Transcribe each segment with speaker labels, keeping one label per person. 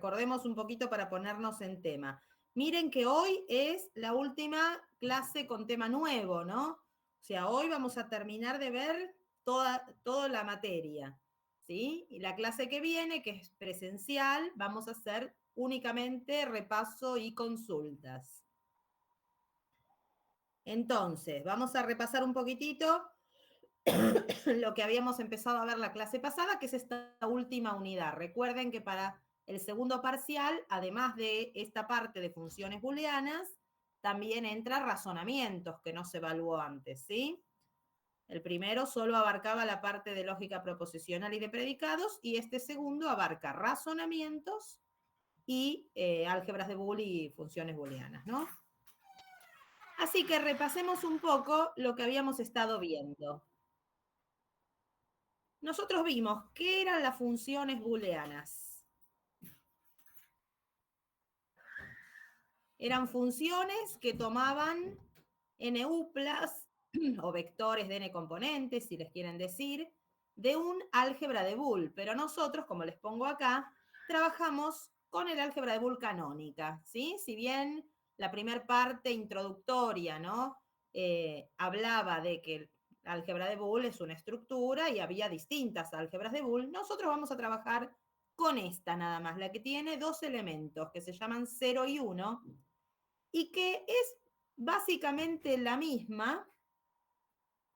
Speaker 1: recordemos un poquito para ponernos en tema. Miren que hoy es la última clase con tema nuevo, ¿no? O sea, hoy vamos a terminar de ver toda la materia, ¿sí? Y la clase que viene, que es presencial, vamos a hacer únicamente repaso y consultas. Entonces, vamos a repasar un poquitito lo que habíamos empezado a ver la clase pasada, que es esta última unidad. Recuerden que para el segundo parcial, además de esta parte de funciones booleanas, también entra razonamientos, que no se evaluó antes, ¿sí? El primero solo abarcaba la parte de lógica proposicional y de predicados, y este segundo abarca razonamientos y álgebras de Boole y funciones booleanas, ¿no? Así que repasemos un poco lo que habíamos estado viendo. Nosotros vimos qué eran las funciones booleanas. Eran funciones que tomaban n uplas o vectores de n componentes, si les quieren decir, de un álgebra de Boole. Pero nosotros, como les pongo acá, trabajamos con el álgebra de Boole canónica, ¿sí? Si bien la primera parte introductoria, ¿no? Hablaba de que el álgebra de Boole es una estructura y había distintas álgebras de Boole, nosotros vamos a trabajar con esta nada más, la que tiene dos elementos que se llaman 0 y 1, y que es básicamente la misma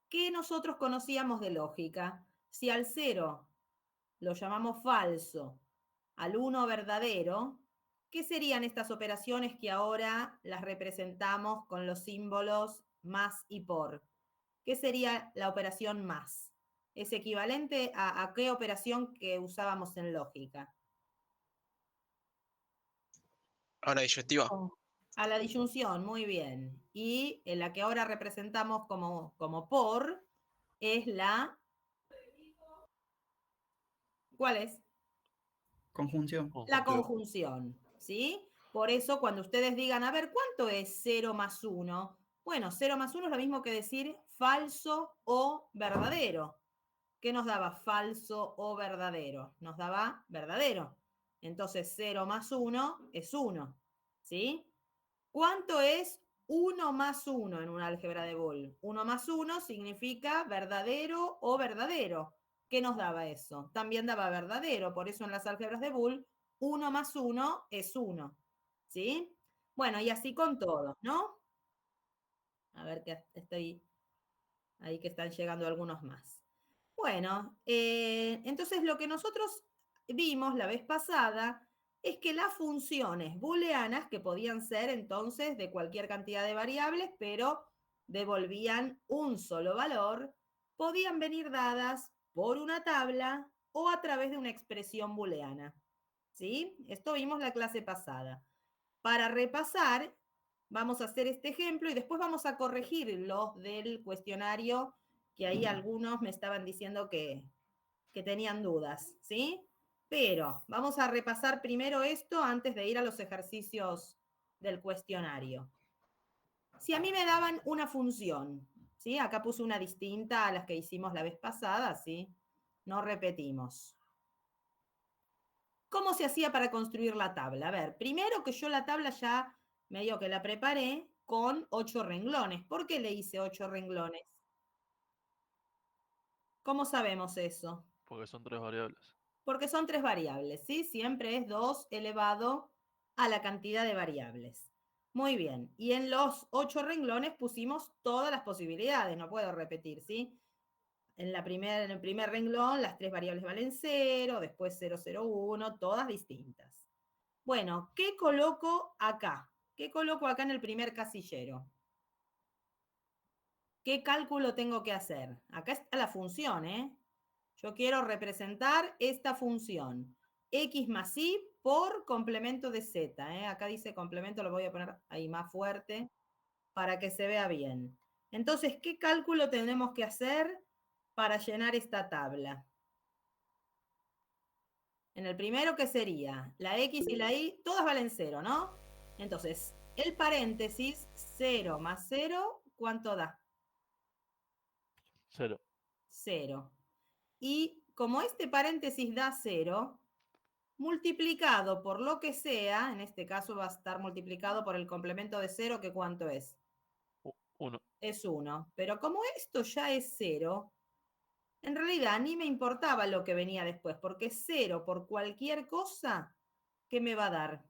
Speaker 1: que nosotros conocíamos de lógica. Si al 0 lo llamamos falso, al 1 verdadero, ¿qué serían estas operaciones que ahora las representamos con los símbolos más y por? ¿Qué sería la operación más? ¿Es equivalente a qué operación que usábamos en lógica?
Speaker 2: A la disyuntiva.
Speaker 1: A la disyunción, muy bien. Y la que ahora representamos como por es la... ¿Cuál es?
Speaker 3: Conjunción.
Speaker 1: La conjunción, ¿sí? Por eso cuando ustedes digan, a ver, ¿cuánto es 0 más 1? Bueno, 0 más 1 es lo mismo que decir falso o verdadero. ¿Qué nos daba falso o verdadero? Nos daba verdadero. Entonces 0 más 1 es 1, ¿sí? ¿Cuánto es 1 más 1 en un álgebra de Boole? 1 más 1 significa verdadero o verdadero. ¿Qué nos daba eso? También daba verdadero, por eso en las álgebras de Boole 1 más 1 es 1, ¿sí? Bueno, y así con todos, ¿no? A ver que estoy ahí que están llegando algunos más. Bueno, entonces lo que nosotros vimos la vez pasada es que las funciones booleanas, que podían ser entonces de cualquier cantidad de variables, pero devolvían un solo valor, podían venir dadas por una tabla o a través de una expresión booleana. ¿Sí? Esto vimos la clase pasada. Para repasar, vamos a hacer este ejemplo y después vamos a corregir los del cuestionario, que ahí algunos me estaban diciendo que tenían dudas, ¿sí? Pero vamos a repasar primero esto antes de ir a los ejercicios del cuestionario. Si a mí me daban una función, ¿sí? Acá puse una distinta a las que hicimos la vez pasada, ¿sí? No repetimos. ¿Cómo se hacía para construir la tabla? A ver, primero que yo la tabla ya medio que la preparé con 8 renglones. ¿Por qué le hice 8 renglones? ¿Cómo sabemos eso?
Speaker 4: Porque son 3 variables.
Speaker 1: Porque son 3 variables, ¿sí? Siempre es 2 elevado a la cantidad de variables. Muy bien. Y en los 8 renglones pusimos todas las posibilidades, no puedo repetir, ¿sí? En el primer renglón las 3 variables valen 0, después 0, 0, 1, todas distintas. Bueno, ¿qué coloco acá? ¿Qué coloco acá en el primer casillero? ¿Qué cálculo tengo que hacer? Acá está la función, ¿eh? Yo quiero representar esta función. X más Y por complemento de Z, ¿eh? Acá dice complemento, lo voy a poner ahí más fuerte para que se vea bien. Entonces, ¿qué cálculo tenemos que hacer para llenar esta tabla? En el primero, ¿qué sería? La X y la Y, todas valen 0, ¿no? Entonces, el paréntesis, 0 más 0, ¿cuánto da?
Speaker 4: 0.
Speaker 1: 0. Y como este paréntesis da 0, multiplicado por lo que sea, en este caso va a estar multiplicado por el complemento de 0, que ¿cuánto es?
Speaker 4: 1.
Speaker 1: Es 1. Pero como esto ya es 0, en realidad ni me importaba lo que venía después, porque 0 por cualquier cosa, ¿qué me va a dar?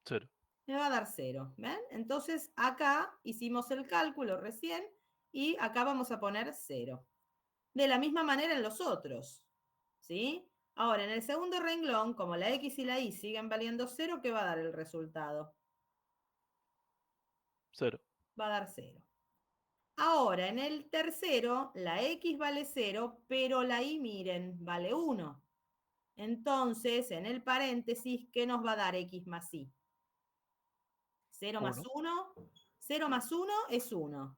Speaker 4: 0.
Speaker 1: Me va a dar 0. ¿Ven? Entonces acá hicimos el cálculo recién y acá vamos a poner 0. De la misma manera en los otros. ¿Sí? Ahora, en el segundo renglón, como la X y la Y siguen valiendo 0, ¿qué va a dar el resultado?
Speaker 4: 0.
Speaker 1: Va a dar 0. Ahora, en el tercero, la X vale 0, pero la Y, miren, vale 1. Entonces, en el paréntesis, ¿qué nos va a dar X más Y? 0 más 1. 0 más 1 es 1.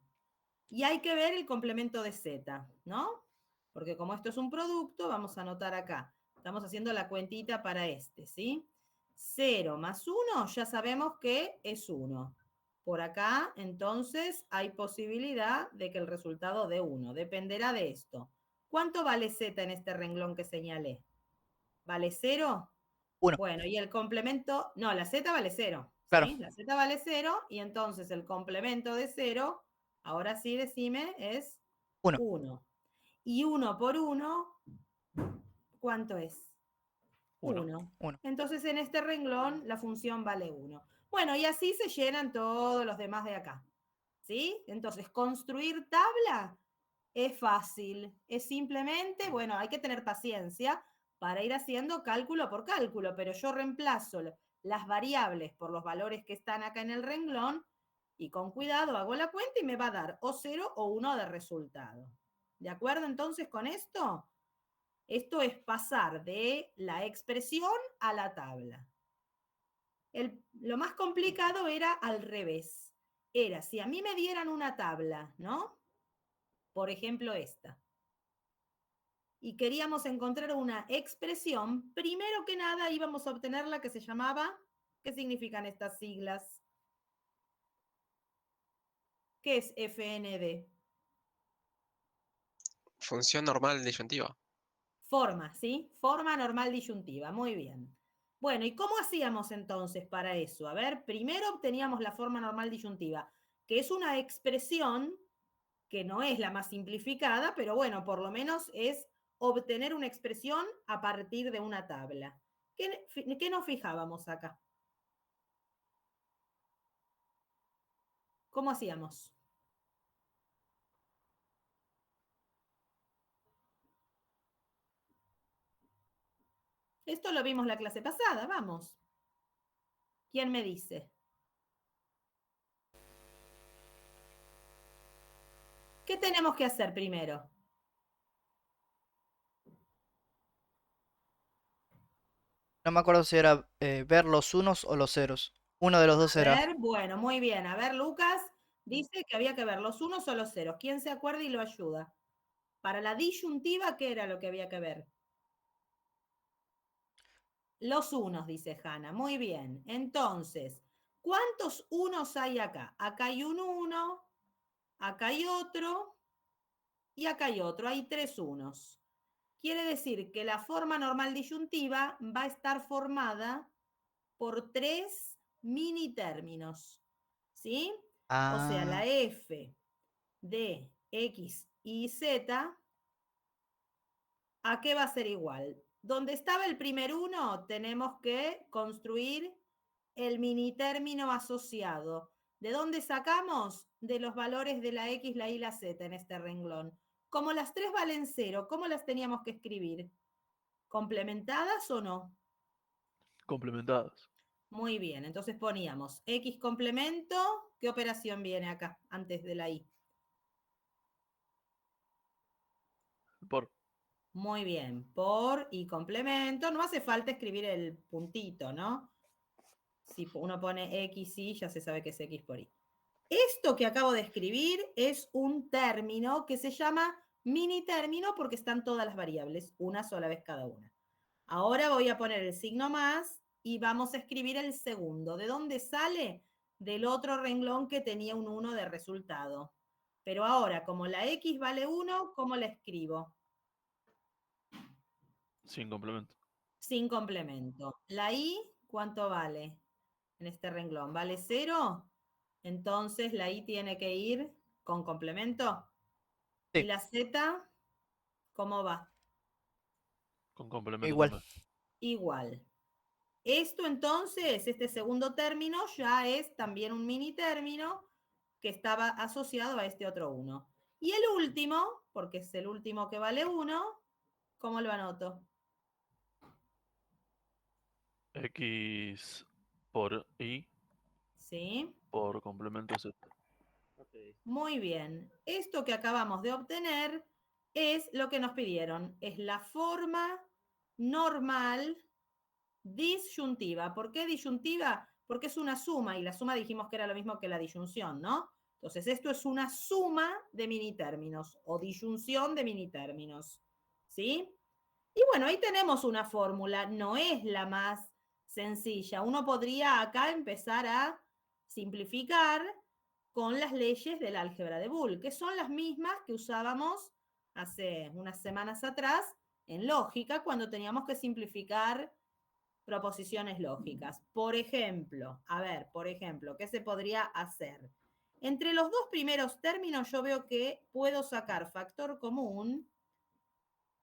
Speaker 1: Y hay que ver el complemento de Z, ¿no? Porque como esto es un producto, vamos a anotar acá. Estamos haciendo la cuentita para este, ¿sí? 0 más 1 ya sabemos que es 1. Por acá, entonces, hay posibilidad de que el resultado dé 1. Dependerá de esto. ¿Cuánto vale Z en este renglón que señalé? ¿Vale 0?
Speaker 5: 1.
Speaker 1: Bueno, y el complemento, no, la Z vale 0,
Speaker 5: Claro.
Speaker 1: ¿sí? La Z vale 0 y entonces el complemento de 0, ahora sí decime, es
Speaker 5: 1.
Speaker 1: 1. Y 1 por 1, ¿cuánto es?
Speaker 4: 1.
Speaker 1: 1.
Speaker 5: 1.
Speaker 1: Entonces en este renglón la función vale 1. Bueno, y así se llenan todos los demás de acá, ¿sí? Entonces construir tabla es fácil, es simplemente, bueno, hay que tener paciencia para ir haciendo cálculo por cálculo, pero yo reemplazo las variables por los valores que están acá en el renglón y con cuidado hago la cuenta y me va a dar o 0 o 1 de resultado. ¿De acuerdo entonces con esto? Esto es pasar de la expresión a la tabla. Lo más complicado era al revés. Era, si a mí me dieran una tabla, ¿no? Por ejemplo, esta. Y queríamos encontrar una expresión, primero que nada íbamos a obtener la que se llamaba, ¿qué significan estas siglas? ¿Qué es FND?
Speaker 2: Función normal disyuntiva.
Speaker 1: Forma, ¿sí? Forma normal disyuntiva, muy bien. Bueno, ¿y cómo hacíamos entonces para eso? A ver, primero obteníamos la forma normal disyuntiva, que es una expresión que no es la más simplificada, pero bueno, por lo menos es obtener una expresión a partir de una tabla. ¿Qué nos fijábamos acá? ¿Cómo hacíamos? Esto lo vimos la clase pasada, vamos. ¿Quién me dice? ¿Qué tenemos que hacer primero?
Speaker 5: No me acuerdo si era ver los unos o los ceros. Uno de los dos
Speaker 1: A
Speaker 5: era.
Speaker 1: ver, bueno, muy bien. A ver, Lucas dice que había que ver los unos o los ceros. ¿Quién se acuerda y lo ayuda? Para la disyuntiva, ¿qué era lo que había que ver? Los unos, dice Hanna. Muy bien. Entonces, ¿cuántos unos hay acá? Acá hay un 1, acá hay otro y acá hay otro. Hay 3 unos. Quiere decir que la forma normal disyuntiva va a estar formada por 3 mini términos. ¿Sí? O sea, la
Speaker 5: Ah,
Speaker 1: f de x y z, ¿a qué va a ser igual? Donde estaba el primer uno, tenemos que construir el mini término asociado. ¿De dónde sacamos? De los valores de la x, la y, la z en este renglón. Como las tres valen 0, ¿cómo las teníamos que escribir? ¿Complementadas o no?
Speaker 4: Complementadas.
Speaker 1: Muy bien, entonces poníamos x complemento. ¿Qué operación viene acá antes de la y?
Speaker 4: Por.
Speaker 1: Muy bien, por y complemento. No hace falta escribir el puntito, ¿no? Si uno pone x, y, ya se sabe que es x por y. Esto que acabo de escribir es un término que se llama mini término porque están todas las variables, una sola vez cada una. Ahora voy a poner el signo más y vamos a escribir el segundo. ¿De dónde sale? Del otro renglón que tenía un 1 de resultado. Pero ahora, como la x vale 1, ¿cómo la escribo?
Speaker 4: Sin complemento.
Speaker 1: sin complemento. La I, ¿cuánto vale en este renglón? ¿Vale 0? Entonces la I tiene que ir con complemento.
Speaker 5: Sí.
Speaker 1: ¿Y la Z, cómo va?
Speaker 4: Con complemento
Speaker 5: Igual.
Speaker 4: también.
Speaker 1: Igual. Esto entonces, este segundo término ya es también un mini término que estaba asociado a este otro 1. Y el último, porque es el último que vale 1, ¿cómo lo anoto?
Speaker 4: X por Y
Speaker 1: ¿Sí?
Speaker 4: por complemento Z.
Speaker 1: Muy bien. Esto que acabamos de obtener es lo que nos pidieron. Es la forma normal disyuntiva. ¿Por qué disyuntiva? Porque es una suma y la suma dijimos que era lo mismo que la disyunción, ¿no? Entonces, esto es una suma de minitérminos o disyunción de minitérminos, ¿sí? Y bueno, ahí tenemos una fórmula, no es la más sencilla. Uno podría acá empezar a simplificar con las leyes del álgebra de Boole, que son las mismas que usábamos hace unas semanas atrás en lógica, cuando teníamos que simplificar proposiciones lógicas. Por ejemplo, ¿qué se podría hacer? Entre los dos primeros términos yo veo que puedo sacar factor común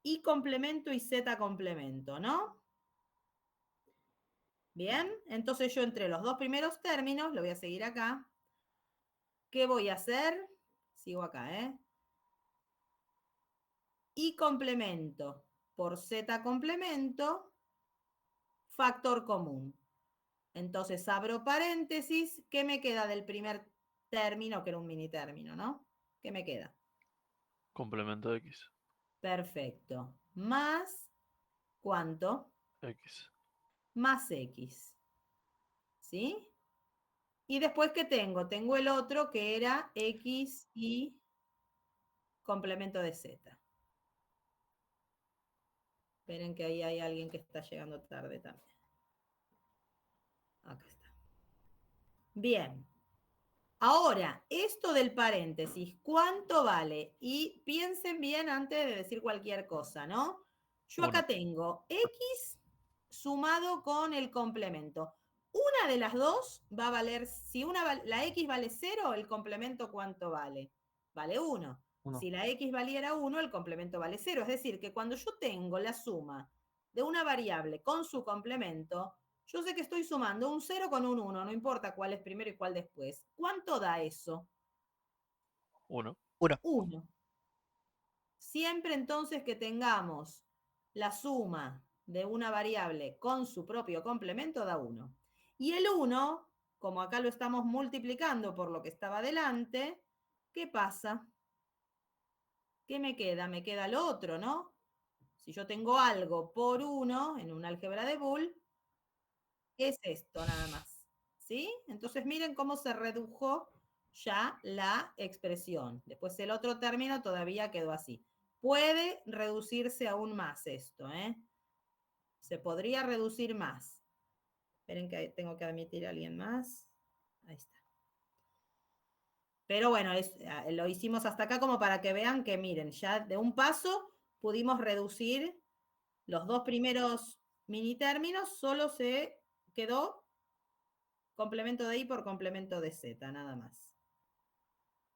Speaker 1: y complemento y z complemento, ¿no? Bien, entonces yo entre los dos primeros términos, lo voy a seguir acá. ¿Qué voy a hacer? Sigo acá, ¿eh? Y complemento por z complemento, factor común. Entonces abro paréntesis, ¿qué me queda del primer término, que era un mini término, ¿no? ¿Qué me queda?
Speaker 4: Complemento X.
Speaker 1: Perfecto. Más, ¿cuánto?
Speaker 4: X.
Speaker 1: Más X. ¿Sí? Y después, ¿qué tengo? Tengo el otro que era X y complemento de Z. Esperen que ahí hay alguien que está llegando tarde también. Acá está. Bien. Ahora, esto del paréntesis, ¿cuánto vale? Y piensen bien antes de decir cualquier cosa, ¿no? Yo acá
Speaker 4: 1.
Speaker 1: tengo X sumado con el complemento. Una de las dos va a valer, si la X vale 0, el complemento ¿cuánto vale? Vale 1.
Speaker 4: 1.
Speaker 1: Si la X valiera 1, el complemento vale 0. Es decir, que cuando yo tengo la suma de una variable con su complemento, yo sé que estoy sumando un 0 con un 1, no importa cuál es primero y cuál después. ¿Cuánto da eso?
Speaker 4: 1.
Speaker 5: 1.
Speaker 1: 1. Siempre entonces que tengamos la suma de una variable con su propio complemento da 1. Y el 1, como acá lo estamos multiplicando por lo que estaba delante, ¿qué pasa? ¿Qué me queda? Me queda lo otro, ¿no? Si yo tengo algo por 1 en un álgebra de Boole, es esto nada más. ¿Sí? Entonces miren cómo se redujo ya la expresión. Después el otro término todavía quedó así. Puede reducirse aún más esto, ¿eh? Se podría reducir más. Esperen que tengo que admitir a alguien más. Ahí está. Pero bueno, lo hicimos hasta acá como para que vean que miren, ya de un paso pudimos reducir los dos primeros mini términos, solo se quedó complemento de I por complemento de Z, nada más.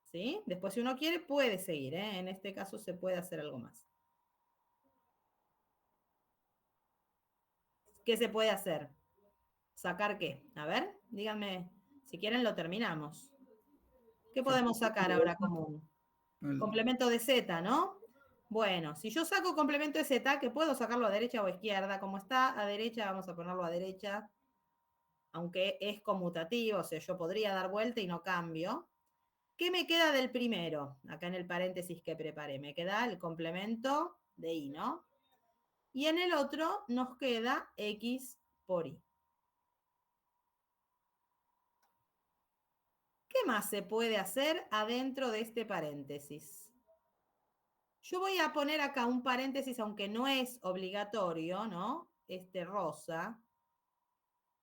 Speaker 1: ¿Sí? Después, si uno quiere, puede seguir, ¿eh? En este caso se puede hacer algo más. ¿Qué se puede hacer? ¿Sacar qué? A ver, díganme, si quieren lo terminamos. ¿Qué podemos sacar ahora común? Complemento de Z, ¿no? Bueno, si yo saco complemento de Z, que puedo sacarlo a derecha o a izquierda, como está a derecha, vamos a ponerlo a derecha, aunque es conmutativo, o sea, yo podría dar vuelta y no cambio. ¿Qué me queda del primero? Acá en el paréntesis que preparé, me queda el complemento de I, ¿no? Y en el otro nos queda X por Y. ¿Qué más se puede hacer adentro de este paréntesis? Yo voy a poner acá un paréntesis, aunque no es obligatorio, ¿no? Este rosa.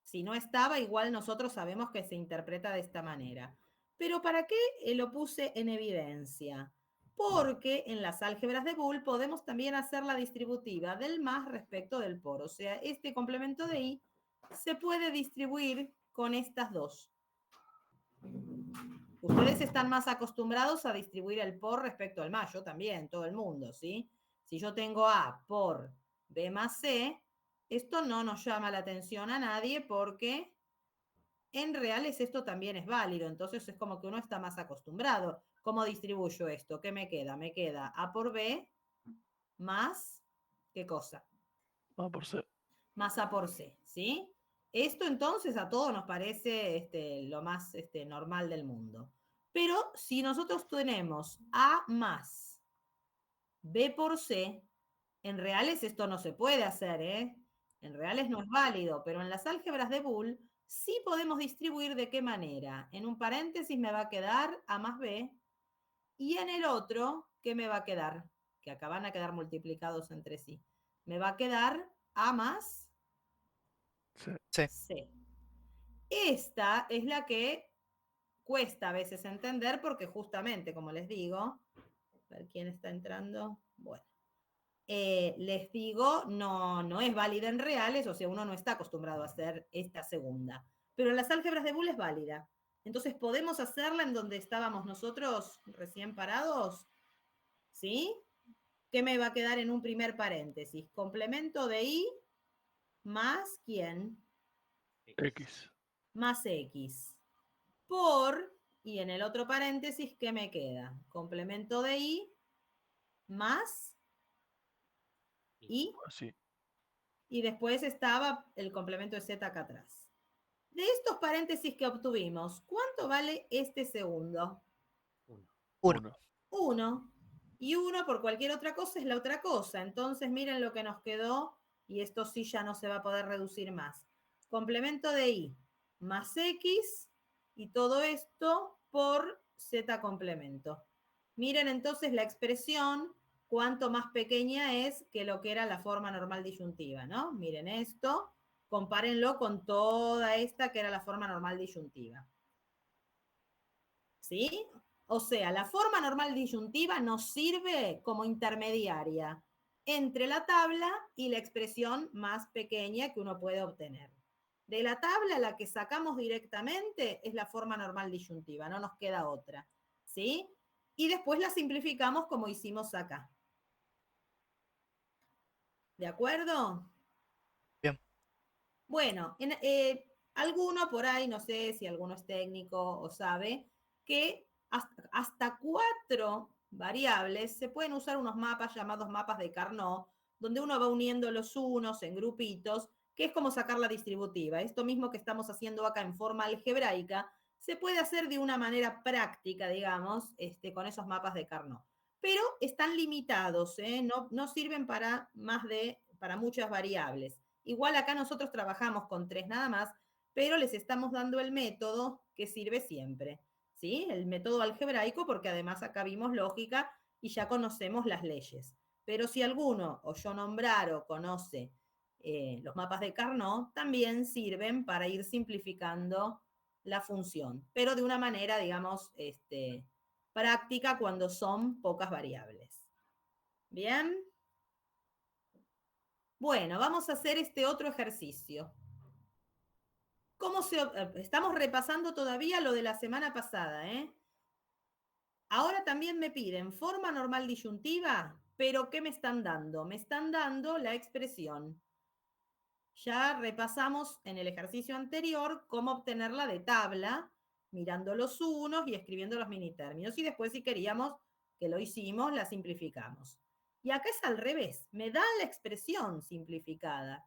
Speaker 1: Si no estaba, igual nosotros sabemos que se interpreta de esta manera. Pero ¿para qué lo puse en evidencia? porque en las álgebras de Boole podemos también hacer la distributiva del más respecto del por. O sea, este complemento de I se puede distribuir con estas dos. Ustedes están más acostumbrados a distribuir el por respecto al más, yo también, todo el mundo, ¿sí? Si yo tengo A por B más C, esto no nos llama la atención a nadie porque en reales esto también es válido, entonces es como que uno está más acostumbrado. ¿Cómo distribuyo esto? ¿Qué me queda? Me queda A por B más, ¿qué cosa?
Speaker 4: A por C.
Speaker 1: Más A por C, ¿sí? Esto entonces a todos nos parece lo más normal del mundo. Pero si nosotros tenemos A más B por C, en reales esto no se puede hacer, ¿eh? En reales no es válido, pero en las álgebras de Boole sí podemos distribuir de qué manera. En un paréntesis me va a quedar A más B y en el otro, ¿qué me va a quedar? Que acá van a quedar multiplicados entre sí. Me va a quedar A más
Speaker 4: C.
Speaker 5: Sí.
Speaker 1: C. Esta es la que cuesta a veces entender porque justamente, como les digo, a ver quién está entrando. Bueno, les digo, no es válida en reales, o sea, uno no está acostumbrado a hacer esta segunda. Pero en las álgebras de Boole es válida. Entonces, ¿podemos hacerla en donde estábamos nosotros recién parados? ¿Sí? ¿Qué me va a quedar en un primer paréntesis? Complemento de I más ¿quién?
Speaker 4: X.
Speaker 1: Más X. Por, y en el otro paréntesis, ¿qué me queda? Complemento de I más I,
Speaker 4: Así.
Speaker 1: y después estaba el complemento de Z acá atrás. De estos paréntesis que obtuvimos, ¿cuánto vale este segundo?
Speaker 5: 1.
Speaker 4: 1.
Speaker 1: 1. Y 1 por cualquier otra cosa es la otra cosa. Entonces miren lo que nos quedó, y esto sí ya no se va a poder reducir más. Complemento de I más X, y todo esto por Z complemento. Miren entonces la expresión, cuánto más pequeña es que lo que era la forma normal disyuntiva, ¿no? Miren esto, compárenlo con toda esta que era la forma normal disyuntiva. ¿Sí? O sea, la forma normal disyuntiva nos sirve como intermediaria entre la tabla y la expresión más pequeña que uno puede obtener. De la tabla, la que sacamos directamente es la forma normal disyuntiva, no nos queda otra. ¿Sí? Y después la simplificamos como hicimos acá. ¿De acuerdo?
Speaker 5: Bien.
Speaker 1: Bueno, alguno por ahí, no sé si alguno es técnico o sabe, que hasta 4 variables se pueden usar unos mapas llamados mapas de Carnot, donde uno va uniendo los unos en grupitos, que es como sacar la distributiva. Esto mismo que estamos haciendo acá en forma algebraica, se puede hacer de una manera práctica, digamos, con esos mapas de Carnot. Pero están limitados, ¿eh? No sirven para para muchas variables. Igual acá nosotros trabajamos con 3 nada más, pero les estamos dando el método que sirve siempre, ¿sí? El método algebraico, porque además acá vimos lógica y ya conocemos las leyes. Pero si alguno o yo nombrar o conoce los mapas de Carnot, también sirven para ir simplificando la función, pero de una manera, digamos, práctica cuando son pocas variables. ¿Bien? Bueno, vamos a hacer este otro ejercicio. Estamos repasando todavía lo de la semana pasada, ¿eh? Ahora también me piden forma normal disyuntiva, pero ¿qué me están dando? Me están dando la expresión. Ya repasamos en el ejercicio anterior cómo obtenerla de tabla, mirando los unos y escribiendo los minitérminos. Y después, si queríamos, que lo hicimos, la simplificamos. Y acá es al revés, me dan la expresión simplificada.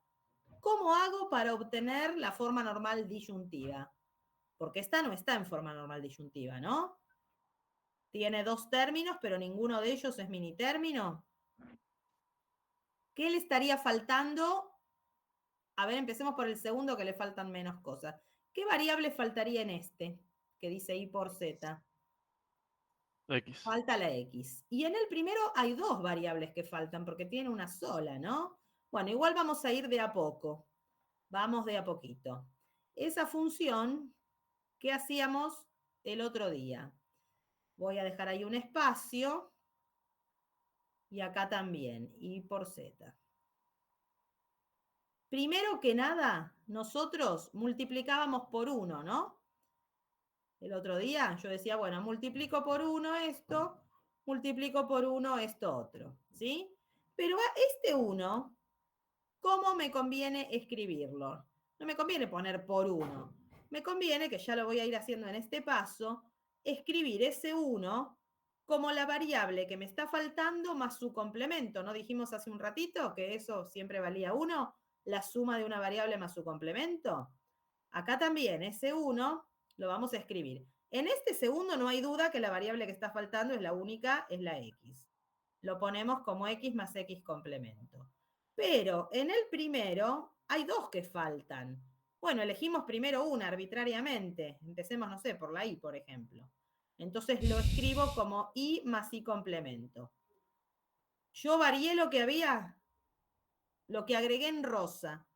Speaker 1: ¿Cómo hago para obtener la forma normal disyuntiva? Porque esta no está en forma normal disyuntiva, ¿no? Tiene 2 términos, pero ninguno de ellos es minitérmino. ¿Qué le estaría faltando? A ver, empecemos por el segundo, que le faltan menos cosas. ¿Qué variable faltaría en este? Que dice I por Z.
Speaker 4: X.
Speaker 1: Falta la X. Y en el primero hay 2 variables que faltan, porque tiene una sola, ¿no? Bueno, igual vamos a ir de a poco. Vamos de a poquito. Esa función que hacíamos el otro día. Voy a dejar ahí un espacio Y acá también, I por Z. Primero que nada, nosotros multiplicábamos por 1, ¿no? El otro día yo decía, bueno, multiplico por 1 esto, multiplico por 1 esto otro, ¿sí? Pero a este 1, ¿cómo me conviene escribirlo? No me conviene poner por 1. Me conviene, que ya lo voy a ir haciendo en este paso, escribir ese 1 como la variable que me está faltando más su complemento. ¿No dijimos hace un ratito que eso siempre valía 1? La suma de una variable más su complemento. Acá también ese 1 lo vamos a escribir. En este segundo no hay duda que la variable que está faltando es la única, es la x. Lo ponemos como x más x complemento. Pero en el primero hay dos que faltan. Bueno, elegimos primero una arbitrariamente. Empecemos, no sé, por la y, por ejemplo. Entonces lo escribo como y más y complemento. Yo varié lo que había, lo que agregué en rosa.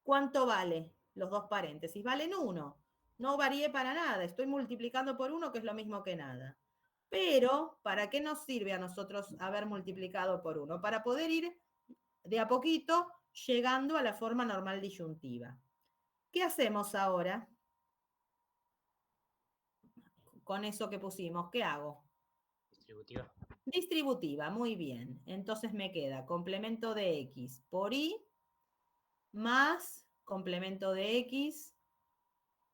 Speaker 1: ¿Cuánto vale? Los dos paréntesis. Valen 1. No varié para nada. Estoy multiplicando por 1, que es lo mismo que nada. Pero, ¿para qué nos sirve a nosotros haber multiplicado por 1? Para poder ir de a poquito llegando a la forma normal disyuntiva. ¿Qué hacemos ahora con eso que pusimos? ¿Qué hago?
Speaker 6: Distributiva.
Speaker 1: Distributiva, muy bien. Entonces me queda complemento de x por y más complemento de x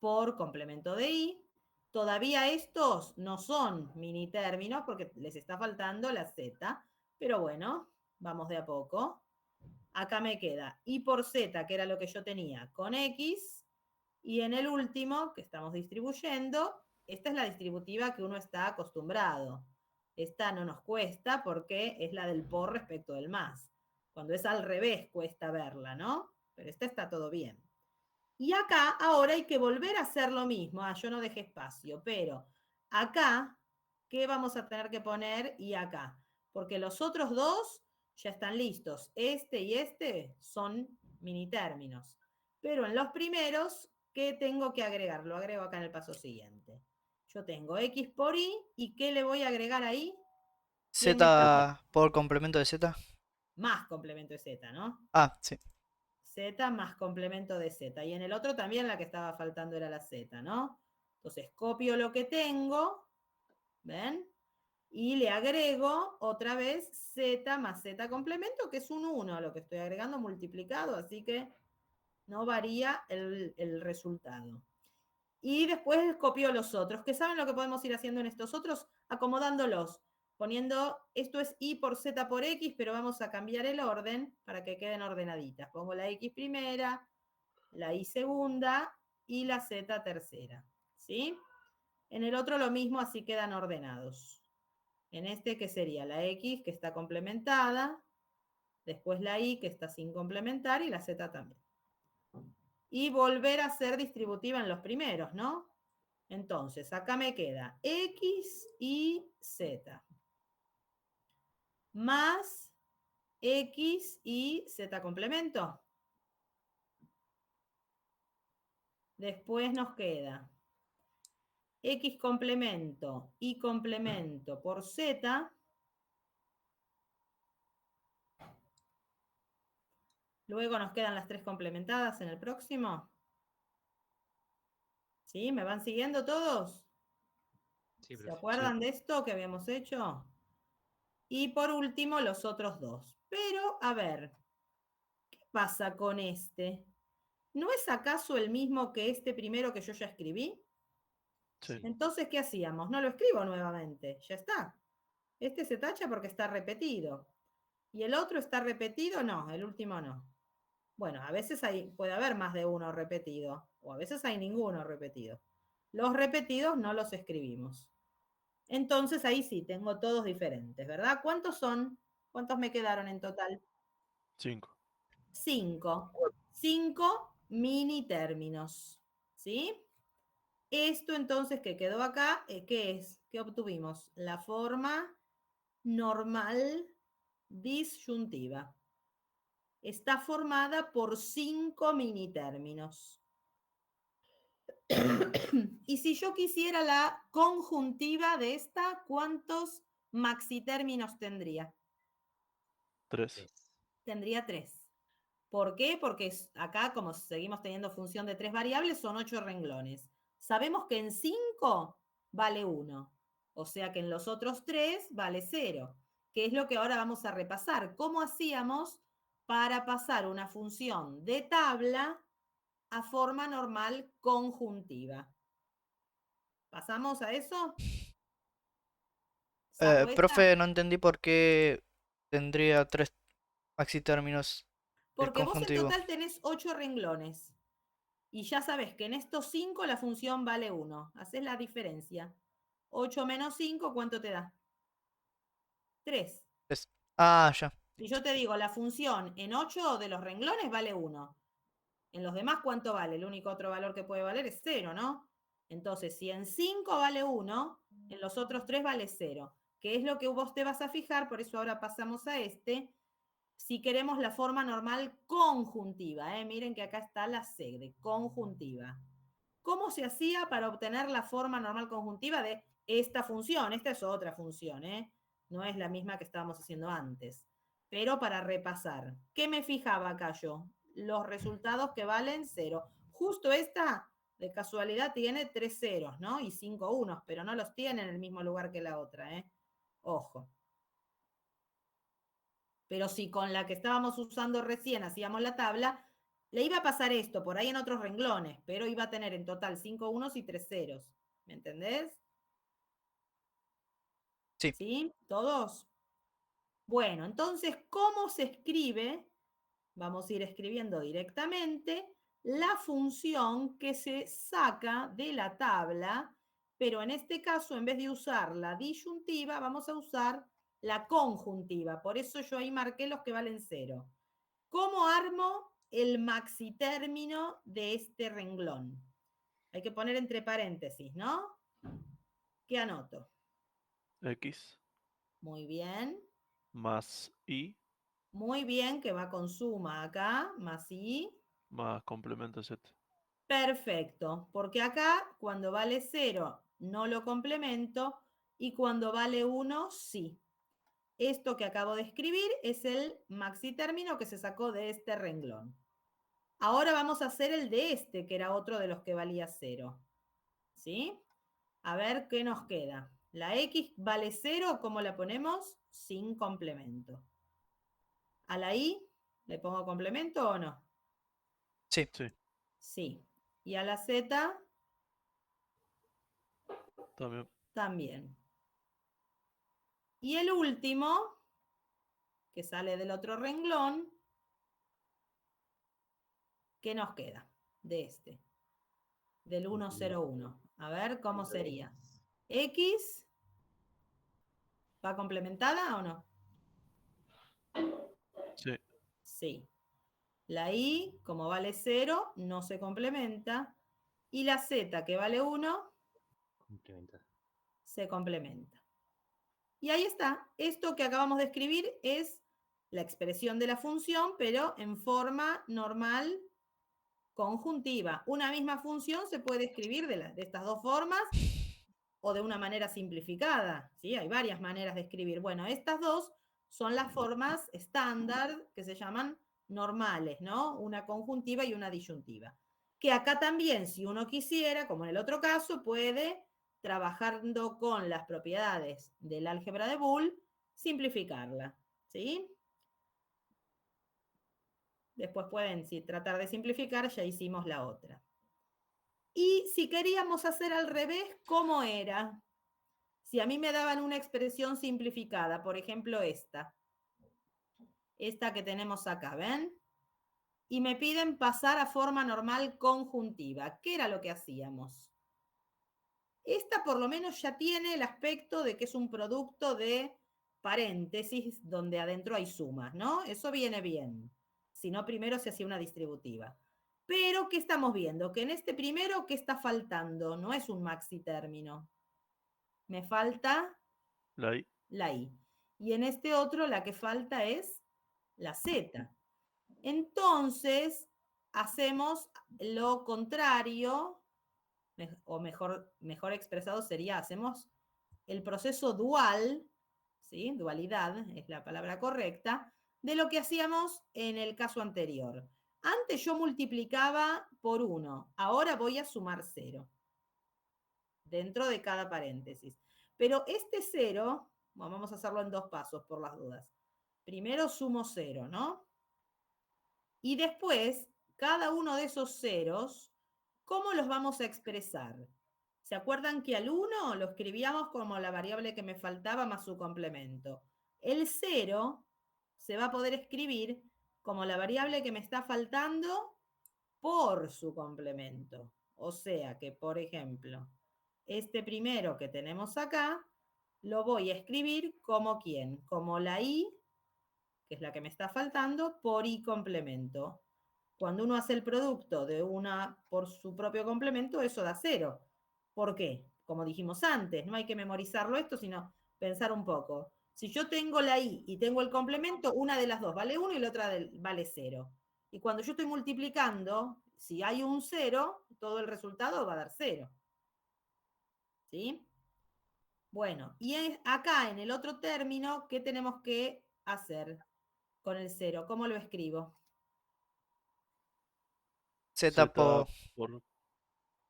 Speaker 1: por complemento de y. Todavía estos no son mini términos porque les está faltando la z, pero bueno, vamos de a poco. Acá me queda y por z, que era lo que yo tenía, con x, y en el último, que estamos distribuyendo, esta es la distributiva que uno está acostumbrado. Esta no nos cuesta porque es la del por respecto del más. Cuando es al revés cuesta verla, ¿no? Pero esta está todo bien. Y acá ahora hay que volver a hacer lo mismo. Yo no dejé espacio, pero acá, ¿qué vamos a tener que poner? Y acá. Porque los otros dos ya están listos. Este y este son mini términos. Pero en los primeros, ¿qué tengo que agregar? Lo agrego acá en el paso siguiente. Yo tengo x por y ¿qué le voy a agregar ahí? ¿Quién me está-
Speaker 5: Z por complemento de Z.
Speaker 1: Más complemento de z, ¿no?
Speaker 5: Ah, sí.
Speaker 1: Z más complemento de Z. Y en el otro también la que estaba faltando era la Z, ¿no? Entonces copio lo que tengo, ¿ven? Y le agrego otra vez Z más Z complemento, que es un 1, lo que estoy agregando multiplicado, así que no varía el resultado. Y después copio los otros, que saben lo que podemos ir haciendo en estos otros, acomodándolos, poniendo, esto es y por z por x, pero vamos a cambiar el orden para que queden ordenaditas. Pongo la x primera, la y segunda y la z tercera, ¿sí? En el otro lo mismo, así quedan ordenados. En este, ¿qué sería? La x, que está complementada, después la y, que está sin complementar, y la z también. Y volver a ser distributiva en los primeros, ¿no? Entonces, acá me queda x y z más x y z complemento. Después nos queda x complemento y complemento por z. Luego nos quedan las tres complementadas en el próximo. ¿Sí? ¿Me van siguiendo todos?
Speaker 6: Sí,
Speaker 1: ¿Se
Speaker 6: profe.
Speaker 1: acuerdan de esto que habíamos hecho? Y por último, los otros dos. Pero, a ver, ¿qué pasa con este? ¿No es acaso el mismo que este primero que yo ya escribí?
Speaker 4: Sí.
Speaker 1: Entonces, ¿qué hacíamos? No lo escribo nuevamente, ya está. Este se tacha porque está repetido. ¿Y el otro está repetido? No, el último no. Bueno, a veces puede haber más de uno repetido, o a veces hay ninguno repetido. Los repetidos no los escribimos. Entonces ahí sí, tengo todos diferentes, ¿verdad? ¿Cuántos son? ¿Cuántos me quedaron en total?
Speaker 4: 5.
Speaker 1: 5. 5 mini términos, ¿sí? Esto entonces que quedó acá, ¿qué es? ¿Qué obtuvimos? La forma normal disyuntiva. Está formada por 5 mini términos. Y si yo quisiera la conjuntiva de esta, ¿cuántos maxitérminos tendría?
Speaker 4: 3.
Speaker 6: 3.
Speaker 1: Tendría 3. ¿Por qué? Porque acá, como seguimos teniendo función de 3 variables, son 8 renglones. Sabemos que en 5 vale 1. O sea que en los otros 3 vale 0. Que es lo que ahora vamos a repasar. ¿Cómo hacíamos para pasar una función de tabla a forma normal conjuntiva? ¿Pasamos a eso? ¿Saco esta?
Speaker 5: Profe, no entendí por qué tendría 3 maxitérminos el
Speaker 1: Porque vos en
Speaker 5: conjuntivo.
Speaker 1: total tenés 8 renglones. Y ya sabés que en estos 5 la función vale 1. Haces la diferencia. 8 menos 5, ¿cuánto te da? 3.
Speaker 5: Ah, ya.
Speaker 1: Si yo te digo, la función en 8 de los renglones vale 1. En los demás, ¿cuánto vale? El único otro valor que puede valer es 0, ¿no? Entonces, si en 5 vale 1, en los otros 3 vale 0. Que es lo que vos te vas a fijar, por eso ahora pasamos a este. Si queremos la forma normal conjuntiva, miren que acá está la C de conjuntiva. ¿Cómo se hacía para obtener la forma normal conjuntiva de esta función? Esta es otra función, no es la misma que estábamos haciendo antes. Pero para repasar, ¿qué me fijaba acá yo? Los resultados que valen 0. Justo esta, de casualidad, tiene 3 ceros, ¿no? Y 5 unos, pero no los tiene en el mismo lugar que la otra, Ojo. Pero si con la que estábamos usando recién hacíamos la tabla, le iba a pasar esto por ahí en otros renglones, pero iba a tener en total 5 unos y 3 ceros. ¿Me entendés?
Speaker 5: Sí.
Speaker 1: ¿Sí? ¿Todos? Bueno, entonces, ¿cómo se escribe? Vamos a ir escribiendo directamente la función que se saca de la tabla, pero en este caso, en vez de usar la disyuntiva, vamos a usar la conjuntiva. Por eso yo ahí marqué los que valen 0. ¿Cómo armo el maxitérmino de este renglón? Hay que poner entre paréntesis, ¿no? ¿Qué anoto?
Speaker 4: X
Speaker 1: Muy bien.
Speaker 4: más Y
Speaker 1: Muy bien, que va con suma acá, más I.
Speaker 4: más complemento Z.
Speaker 1: Perfecto, porque acá cuando vale 0 no lo complemento y cuando vale 1 sí. Esto que acabo de escribir es el maxitérmino que se sacó de este renglón. Ahora vamos a hacer el de este, que era otro de los que valía 0. ¿Sí? A ver qué nos queda. La X vale 0, ¿cómo la ponemos? Sin complemento. ¿A la Y le pongo complemento o no?
Speaker 5: Sí.
Speaker 4: Sí,
Speaker 1: Sí. ¿Y a la Z?
Speaker 4: también.
Speaker 1: También. Y el último, que sale del otro renglón, ¿qué nos queda de este? Del 101. A ver, ¿cómo sería? X, ¿va complementada o no?
Speaker 4: Sí,
Speaker 1: Sí. La I, como vale 0, no se complementa. Y la Z, que vale 1,
Speaker 6: Complementa.
Speaker 1: se complementa. Y ahí está. Esto que acabamos de escribir es la expresión de la función, pero en forma normal conjuntiva. Una misma función se puede escribir de estas dos formas o de una manera simplificada. ¿Sí? Hay varias maneras de escribir. Bueno, estas dos son las formas estándar que se llaman normales, ¿no? Una conjuntiva y una disyuntiva. Que acá también, si uno quisiera, como en el otro caso, puede, trabajando con las propiedades del álgebra de Boole, simplificarla. ¿Sí? Después pueden, si tratar de simplificar, ya hicimos la otra. Y si queríamos hacer al revés, ¿cómo era? Si a mí me daban una expresión simplificada, por ejemplo esta que tenemos acá, ¿ven? Y me piden pasar a forma normal conjuntiva. ¿Qué era lo que hacíamos? Esta por lo menos ya tiene el aspecto de que es un producto de paréntesis donde adentro hay sumas, ¿no? Eso viene bien. Si no, primero se hacía una distributiva. Pero, ¿qué estamos viendo? Que en este primero, ¿qué está faltando? No es un maxi término. Me falta
Speaker 4: la Y.
Speaker 1: la I. Y en este otro, la que falta es la Z. Entonces, hacemos lo contrario, o mejor expresado sería, hacemos el proceso dual, ¿sí? Dualidad es la palabra correcta, de lo que hacíamos en el caso anterior. Antes yo multiplicaba por 1, ahora voy a sumar 0 dentro de cada paréntesis. Pero este 0, bueno, vamos a hacerlo en 2 pasos por las dudas. Primero sumo 0, ¿no? Y después, cada uno de esos ceros, ¿cómo los vamos a expresar? ¿Se acuerdan que al 1 lo escribíamos como la variable que me faltaba más su complemento? El 0 se va a poder escribir como la variable que me está faltando por su complemento. O sea que, por ejemplo, este primero que tenemos acá, lo voy a escribir como ¿quién? Como la i, que es la que me está faltando, por i complemento. Cuando uno hace el producto de una por su propio complemento, eso da 0. ¿Por qué? Como dijimos antes, no hay que memorizarlo esto, sino pensar un poco. Si yo tengo la i y tengo el complemento, una de las dos vale 1 y la otra vale 0. Y cuando yo estoy multiplicando, si hay un 0, todo el resultado va a dar 0. ¿Sí? Bueno, y acá en el otro término, ¿qué tenemos que hacer con el 0? ¿Cómo lo escribo?
Speaker 5: Z por...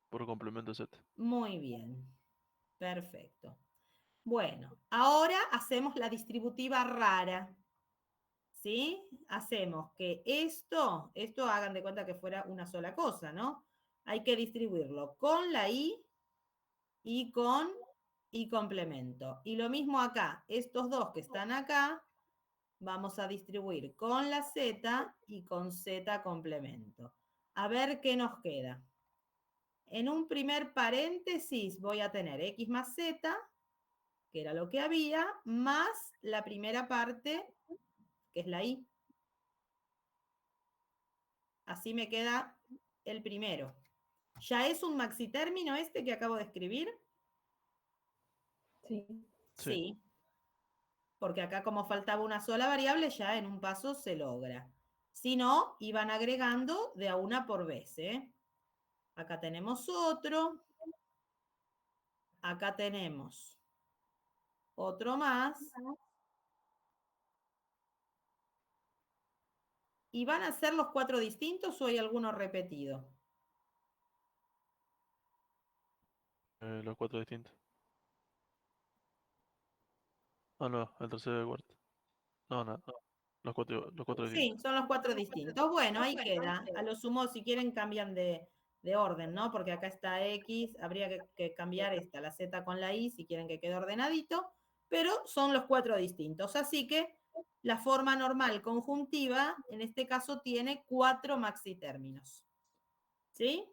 Speaker 4: por complemento Z.
Speaker 1: Muy bien. Perfecto. Bueno, ahora hacemos la distributiva rara. ¿Sí? Hacemos que esto hagan de cuenta que fuera una sola cosa, ¿no? Hay que distribuirlo con la i y con i complemento. Y lo mismo acá, estos dos que están acá, vamos a distribuir con la z y con z complemento. A ver qué nos queda. En un primer paréntesis voy a tener x más z, que era lo que había, más la primera parte, que es la i. Así me queda el primero. ¿Ya es un maxitérmino este que acabo de escribir?
Speaker 7: Sí.
Speaker 1: Sí. Porque acá como faltaba una sola variable, ya en un paso se logra. Si no, iban agregando de a una por vez, ¿eh? Acá tenemos otro. Acá tenemos otro más. ¿Y van a ser los 4 distintos o hay alguno repetido?
Speaker 4: Los 4 distintos. Ah, no, el tercero y el cuarto. No, no, los cuatro
Speaker 1: Sí,
Speaker 4: distintos.
Speaker 1: son los 4 distintos. Bueno, ahí queda. A lo sumo, si quieren, cambian de orden, ¿no? Porque acá está X, habría que cambiar esta, la Z con la I, si quieren que quede ordenadito, pero son los 4 distintos. Así que la forma normal conjuntiva, en este caso, tiene 4 maxitérminos. ¿Sí?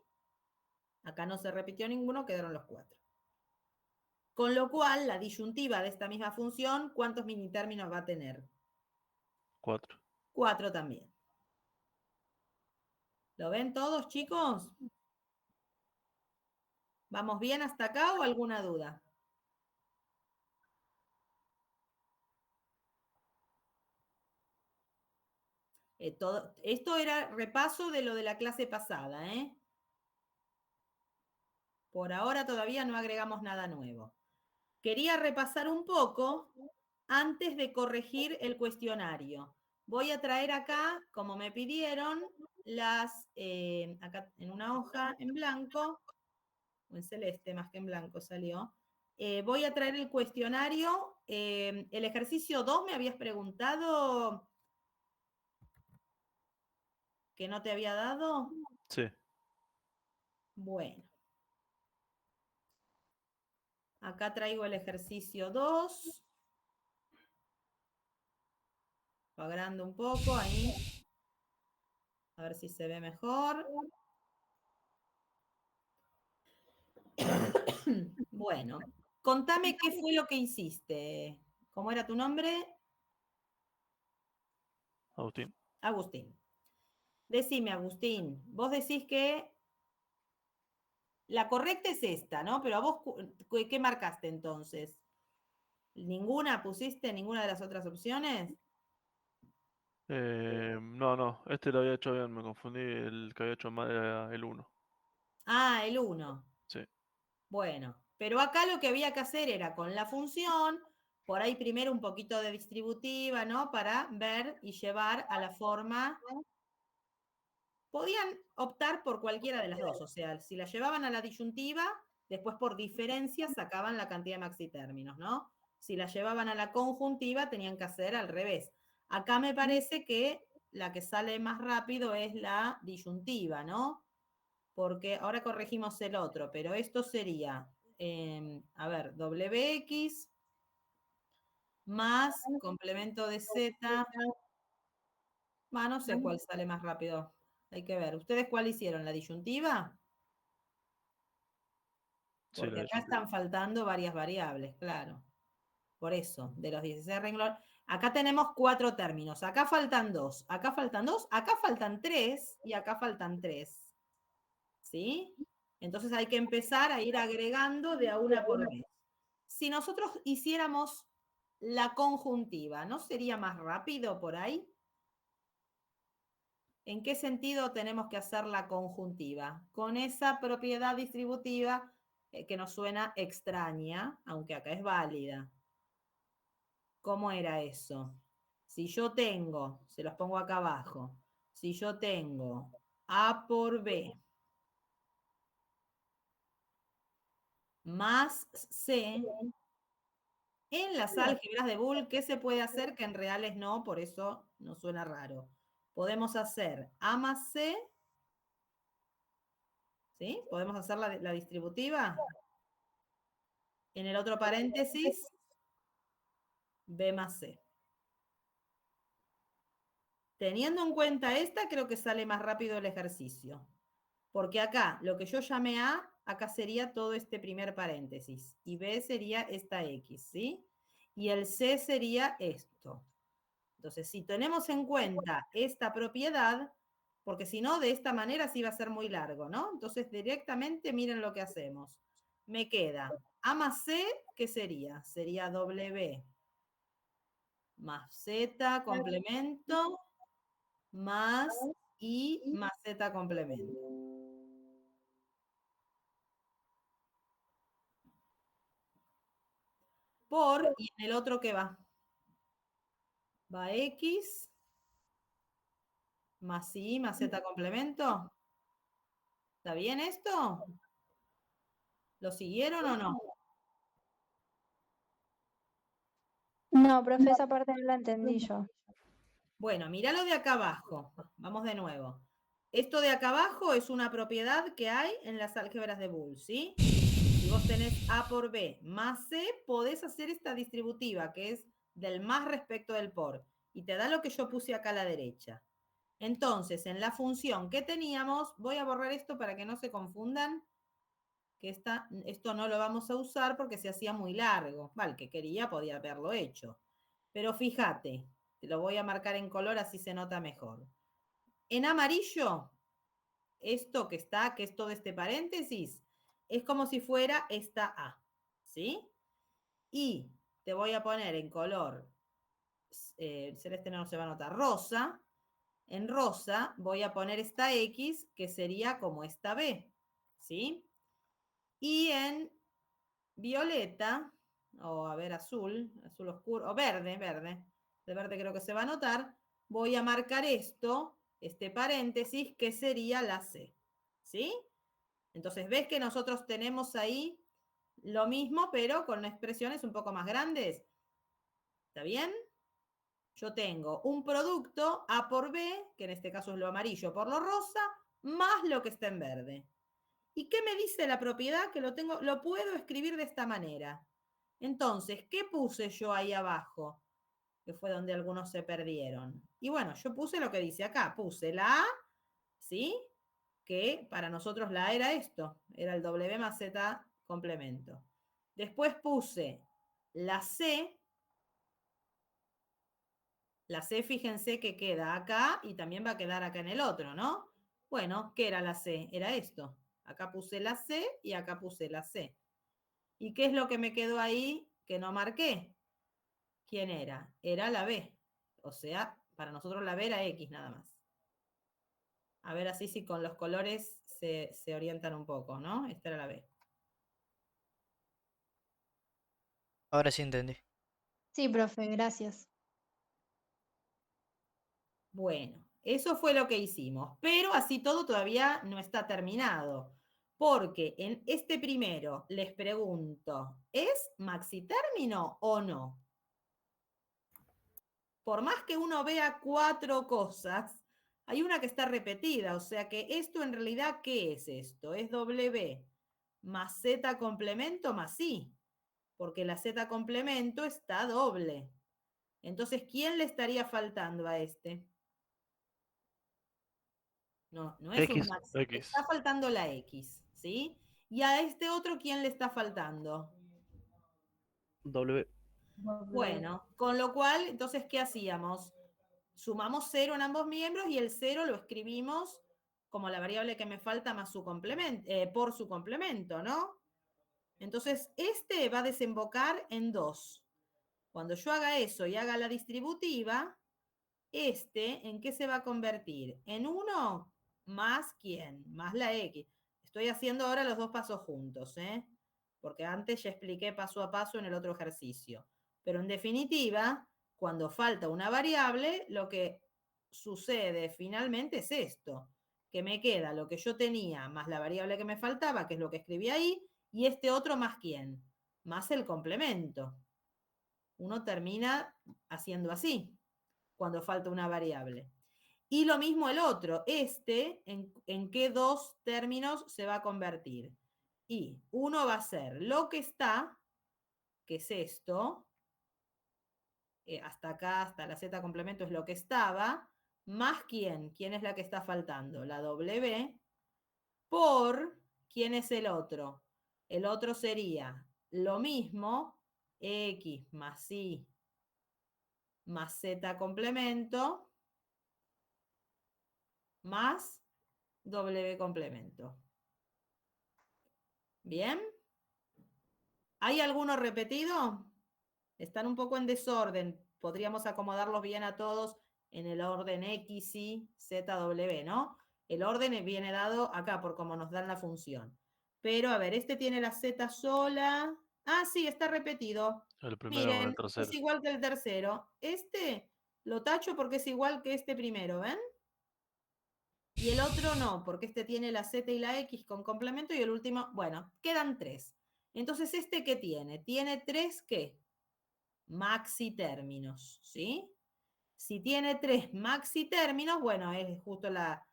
Speaker 1: Acá no se repitió ninguno, quedaron los 4. Con lo cual, la disyuntiva de esta misma función, ¿cuántos minitérminos va a tener?
Speaker 4: 4.
Speaker 1: 4 también. ¿Lo ven todos, chicos? ¿Vamos bien hasta acá o alguna duda? Esto era repaso de lo de la clase pasada, ¿eh? Por ahora todavía no agregamos nada nuevo. Quería repasar un poco antes de corregir el cuestionario. Voy a traer acá, como me pidieron, acá en una hoja en blanco, o en celeste más que en blanco salió. Voy a traer el cuestionario. El ejercicio 2 me habías preguntado que no te había dado.
Speaker 4: Sí.
Speaker 1: Bueno. Acá traigo el ejercicio 2. Lo agrando un poco ahí. A ver si se ve mejor. Bueno, contame qué fue lo que hiciste. ¿Cómo era tu nombre?
Speaker 4: Agustín.
Speaker 1: Agustín. Decime, Agustín, vos decís que la correcta es esta, ¿no? Pero a vos, ¿qué marcaste entonces? ¿Ninguna pusiste ninguna de las otras opciones?
Speaker 4: No, este lo había hecho bien, me confundí. El que había hecho mal era el 1.
Speaker 1: Ah, el 1.
Speaker 4: Sí.
Speaker 1: Bueno, pero acá lo que había que hacer era con la función por ahí primero un poquito de distributiva, ¿no? Para ver y llevar a la forma. Podían optar por cualquiera de las dos, o sea, si la llevaban a la disyuntiva, después por diferencia sacaban la cantidad de maxitérminos, ¿no? Si la llevaban a la conjuntiva, tenían que hacer al revés. Acá me parece que la que sale más rápido es la disyuntiva, ¿no? Porque ahora corregimos el otro, pero esto sería, a ver, WX más complemento de Z. No sé cuál sale más rápido. Hay que ver. ¿Ustedes cuál hicieron? ¿La disyuntiva?
Speaker 4: Sí,
Speaker 1: Porque
Speaker 4: la
Speaker 1: acá
Speaker 4: disyuntiva.
Speaker 1: están faltando varias variables, claro. Por eso, de los 16 renglones. Acá tenemos 4 términos. Acá faltan 2. Acá faltan 2. Acá faltan 3. Y acá faltan 3. ¿Sí? Entonces hay que empezar a ir agregando de a una por vez. Si nosotros hiciéramos la conjuntiva, ¿no sería más rápido por ahí? ¿En qué sentido tenemos que hacer la conjuntiva? Con esa propiedad distributiva que nos suena extraña, aunque acá es válida. ¿Cómo era eso? Si yo tengo, se los pongo acá abajo, si yo tengo A por B más C, en las álgebras de Boole, ¿qué se puede hacer que en reales no? Por eso nos suena raro. Podemos hacer A más C, ¿sí? Podemos hacer la distributiva. En el otro paréntesis, B más C. Teniendo en cuenta esta, creo que sale más rápido el ejercicio. Porque acá, lo que yo llamé A, acá sería todo este primer paréntesis. Y B sería esta X, ¿sí? Y el C sería esto. Entonces, si tenemos en cuenta esta propiedad, porque si no, de esta manera sí va a ser muy largo, ¿no? Entonces, directamente miren lo que hacemos. Me queda A más C, ¿qué sería? Sería W más Z complemento más I más Z complemento. Por, y en el otro ¿qué va? Va X más I más Z complemento. ¿Está bien esto? ¿Lo siguieron o no?
Speaker 7: No, profe, esa parte no la entendí yo.
Speaker 1: Bueno, mirá lo de acá abajo. Vamos de nuevo. Esto de acá abajo es una propiedad que hay en las álgebras de Boole, ¿sí? Si vos tenés A por B más C, podés hacer esta distributiva, que es del más respecto del por. Y te da lo que yo puse acá a la derecha. Entonces, en la función que teníamos, voy a borrar esto para que no se confundan, que esto no lo vamos a usar porque se hacía muy largo. Vale, el que quería podía haberlo hecho. Pero fíjate, te lo voy a marcar en color así se nota mejor. En amarillo, esto que está, que es todo este paréntesis, es como si fuera esta A, ¿sí? Y te voy a poner en color, celeste no se va a notar, rosa. En rosa voy a poner esta X, que sería como esta B, ¿sí? Y en violeta, o a ver, azul oscuro, o verde, de verde creo que se va a notar, voy a marcar esto, este paréntesis, que sería la C, ¿sí? Entonces, ¿ves que nosotros tenemos ahí lo mismo, pero con expresiones un poco más grandes? ¿Está bien? Yo tengo un producto A por B, que en este caso es lo amarillo por lo rosa, más lo que está en verde. ¿Y qué me dice la propiedad? Que lo puedo escribir de esta manera. Entonces, ¿qué puse yo ahí abajo? Que fue donde algunos se perdieron. Y bueno, yo puse lo que dice acá. Puse la A, ¿sí? Que para nosotros la A era esto. Era el W más Z complemento. Después puse la C. La C, fíjense que queda acá y también va a quedar acá en el otro, ¿no? Bueno, ¿qué era la C? Era esto. Acá puse la C y acá puse la C. ¿Y qué es lo que me quedó ahí que no marqué? ¿Quién era? Era la B. O sea, para nosotros la B era X nada más. A ver así si con los colores se orientan un poco, ¿no? Esta era la B.
Speaker 5: Ahora sí entendí.
Speaker 7: Sí, profe, gracias.
Speaker 1: Bueno, eso fue lo que hicimos, pero así todo todavía no está terminado, porque en este primero les pregunto, ¿es maxitérmino o no? Por más que uno vea 4 cosas, hay una que está repetida, o sea que esto en realidad, ¿qué es esto? Es W más Z complemento más I, porque la Z complemento está doble. Entonces, ¿quién le estaría faltando a este? No es un
Speaker 4: X,
Speaker 1: max.
Speaker 4: X.
Speaker 1: Está faltando la X, ¿sí? Y a este otro, ¿quién le está faltando?
Speaker 4: W.
Speaker 1: Bueno, con lo cual, entonces, ¿qué hacíamos? Sumamos 0 en ambos miembros y el 0 lo escribimos como la variable que me falta más su complemento, por su complemento, ¿no? Entonces, este va a desembocar en 2. Cuando yo haga eso y haga la distributiva, ¿en qué se va a convertir? En 1 más ¿quién? Más la X. Estoy haciendo ahora los dos pasos juntos, ¿eh? Porque antes ya expliqué paso a paso en el otro ejercicio. Pero en definitiva, cuando falta una variable, lo que sucede finalmente es esto, que me queda lo que yo tenía más la variable que me faltaba, que es lo que escribí ahí, y este otro más ¿quién? Más el complemento. Uno termina haciendo así cuando falta una variable. Y lo mismo el otro, ¿en qué dos términos se va a convertir? Y uno va a ser lo que está, que es esto, hasta acá, hasta la Z complemento es lo que estaba, más ¿quién es la que está faltando? La W, por ¿quién es el otro? El otro sería lo mismo, X más Y más Z complemento, más W complemento. ¿Bien? ¿Hay alguno repetido? Están un poco en desorden. Podríamos acomodarlos bien a todos en el orden X, Y, Z, W, ¿no? El orden viene dado acá por cómo nos dan la función. Pero, a ver, este tiene la Z sola. Ah, sí, está repetido.
Speaker 4: El primero con el
Speaker 1: Miren,
Speaker 4: tercero.
Speaker 1: es igual que el tercero. Este lo tacho porque es igual que este primero, ¿ven? Y el otro no, porque este tiene la Z y la X con complemento y el último, bueno, quedan 3. Entonces, ¿este qué tiene? Tiene 3 ¿qué? Maxi términos, ¿sí? Si tiene 3 maxi términos, bueno, es justo la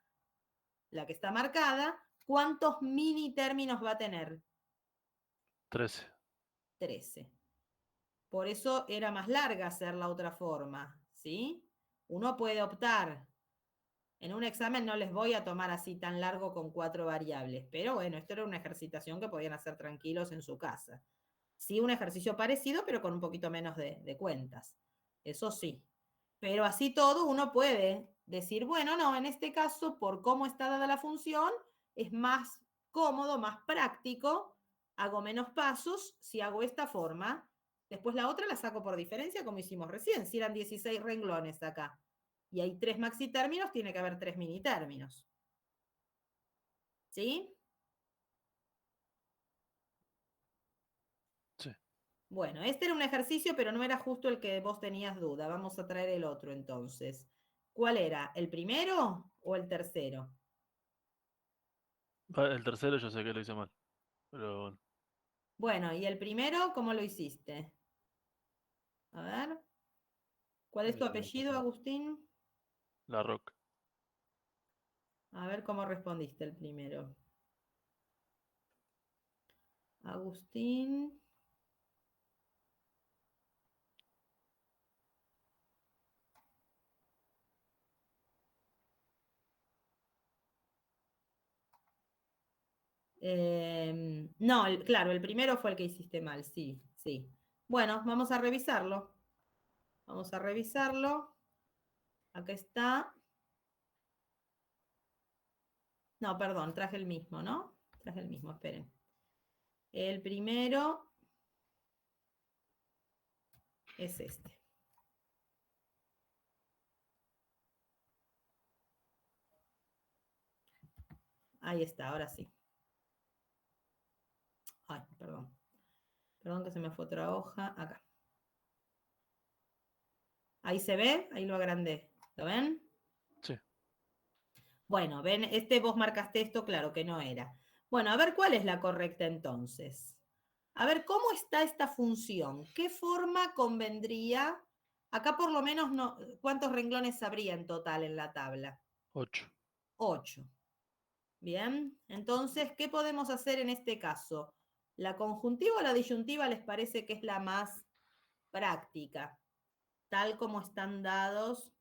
Speaker 1: que está marcada. ¿Cuántos mini términos va a tener?
Speaker 4: 13.
Speaker 1: 13. Por eso era más larga hacer la otra forma, ¿sí? Uno puede optar. En un examen no les voy a tomar así tan largo con 4 variables, pero bueno, esto era una ejercitación que podían hacer tranquilos en su casa. Sí, un ejercicio parecido, pero con un poquito menos de cuentas. Eso sí. Pero así todo uno puede decir, bueno, no, en este caso, por cómo está dada la función, es más cómodo, más práctico, hago menos pasos si hago esta forma. Después la otra la saco por diferencia, como hicimos recién. Si eran 16 renglones acá y hay 3 maxi términos, tiene que haber 3 mini términos. ¿Sí?
Speaker 4: Sí.
Speaker 1: Bueno, este era un ejercicio, pero no era justo el que vos tenías duda. Vamos a traer el otro entonces. ¿Cuál era? ¿El primero o el tercero?
Speaker 4: El tercero yo sé que lo hice mal. Pero bueno.
Speaker 1: Bueno, ¿y el primero cómo lo hiciste? A ver. ¿Cuál es tu apellido, Agustín?
Speaker 4: La Rock.
Speaker 1: A ver cómo respondiste el primero. Agustín. No, claro, el primero fue el que hiciste mal, sí, sí. Bueno, vamos a revisarlo. Vamos a revisarlo. Acá está. No, perdón, traje el mismo, ¿no? Traje el mismo, esperen. El primero es este. Ahí está, ahora sí. Ay, perdón. Perdón que se me fue otra hoja. Acá. Ahí se ve, ahí lo agrandé. ¿Lo ven?
Speaker 4: Sí.
Speaker 1: Bueno, ven, vos marcaste esto, claro que no era. Bueno, a ver cuál es la correcta entonces. A ver, ¿cómo está esta función? ¿Qué forma convendría? Acá por lo menos, no, ¿cuántos renglones habría en total en la tabla?
Speaker 4: 8.
Speaker 1: 8. Bien, entonces, ¿qué podemos hacer en este caso? ¿La conjuntiva o la disyuntiva les parece que es la más práctica? Tal como están dados,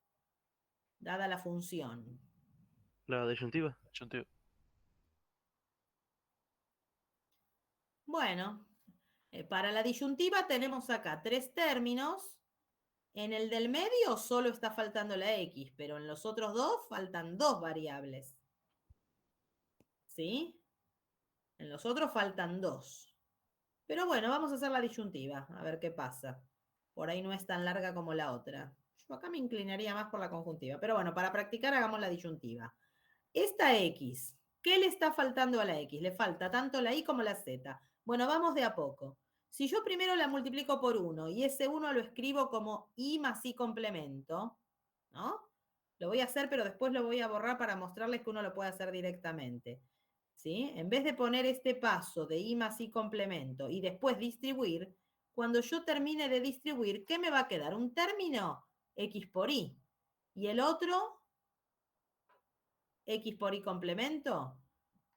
Speaker 1: dada la función.
Speaker 8: La disyuntiva.
Speaker 4: Disyuntiva.
Speaker 1: Bueno, para la disyuntiva tenemos acá 3 términos. En el del medio solo está faltando la X, pero en los otros 2 faltan 2 variables. ¿Sí? En los otros faltan 2. Pero bueno, vamos a hacer la disyuntiva, a ver qué pasa. Por ahí no es tan larga como la otra. Yo acá me inclinaría más por la conjuntiva. Pero bueno, para practicar hagamos la disyuntiva. Esta X, ¿qué le está faltando a la X? Le falta tanto la Y como la Z. Bueno, vamos de a poco. Si yo primero la multiplico por 1 y ese 1 lo escribo como Y más Y complemento, ¿no? Lo voy a hacer, pero después lo voy a borrar para mostrarles que uno lo puede hacer directamente. ¿Sí? En vez de poner este paso de Y más Y complemento y después distribuir, cuando yo termine de distribuir, ¿qué me va a quedar? Un término X por Y. Y el otro, X por Y complemento.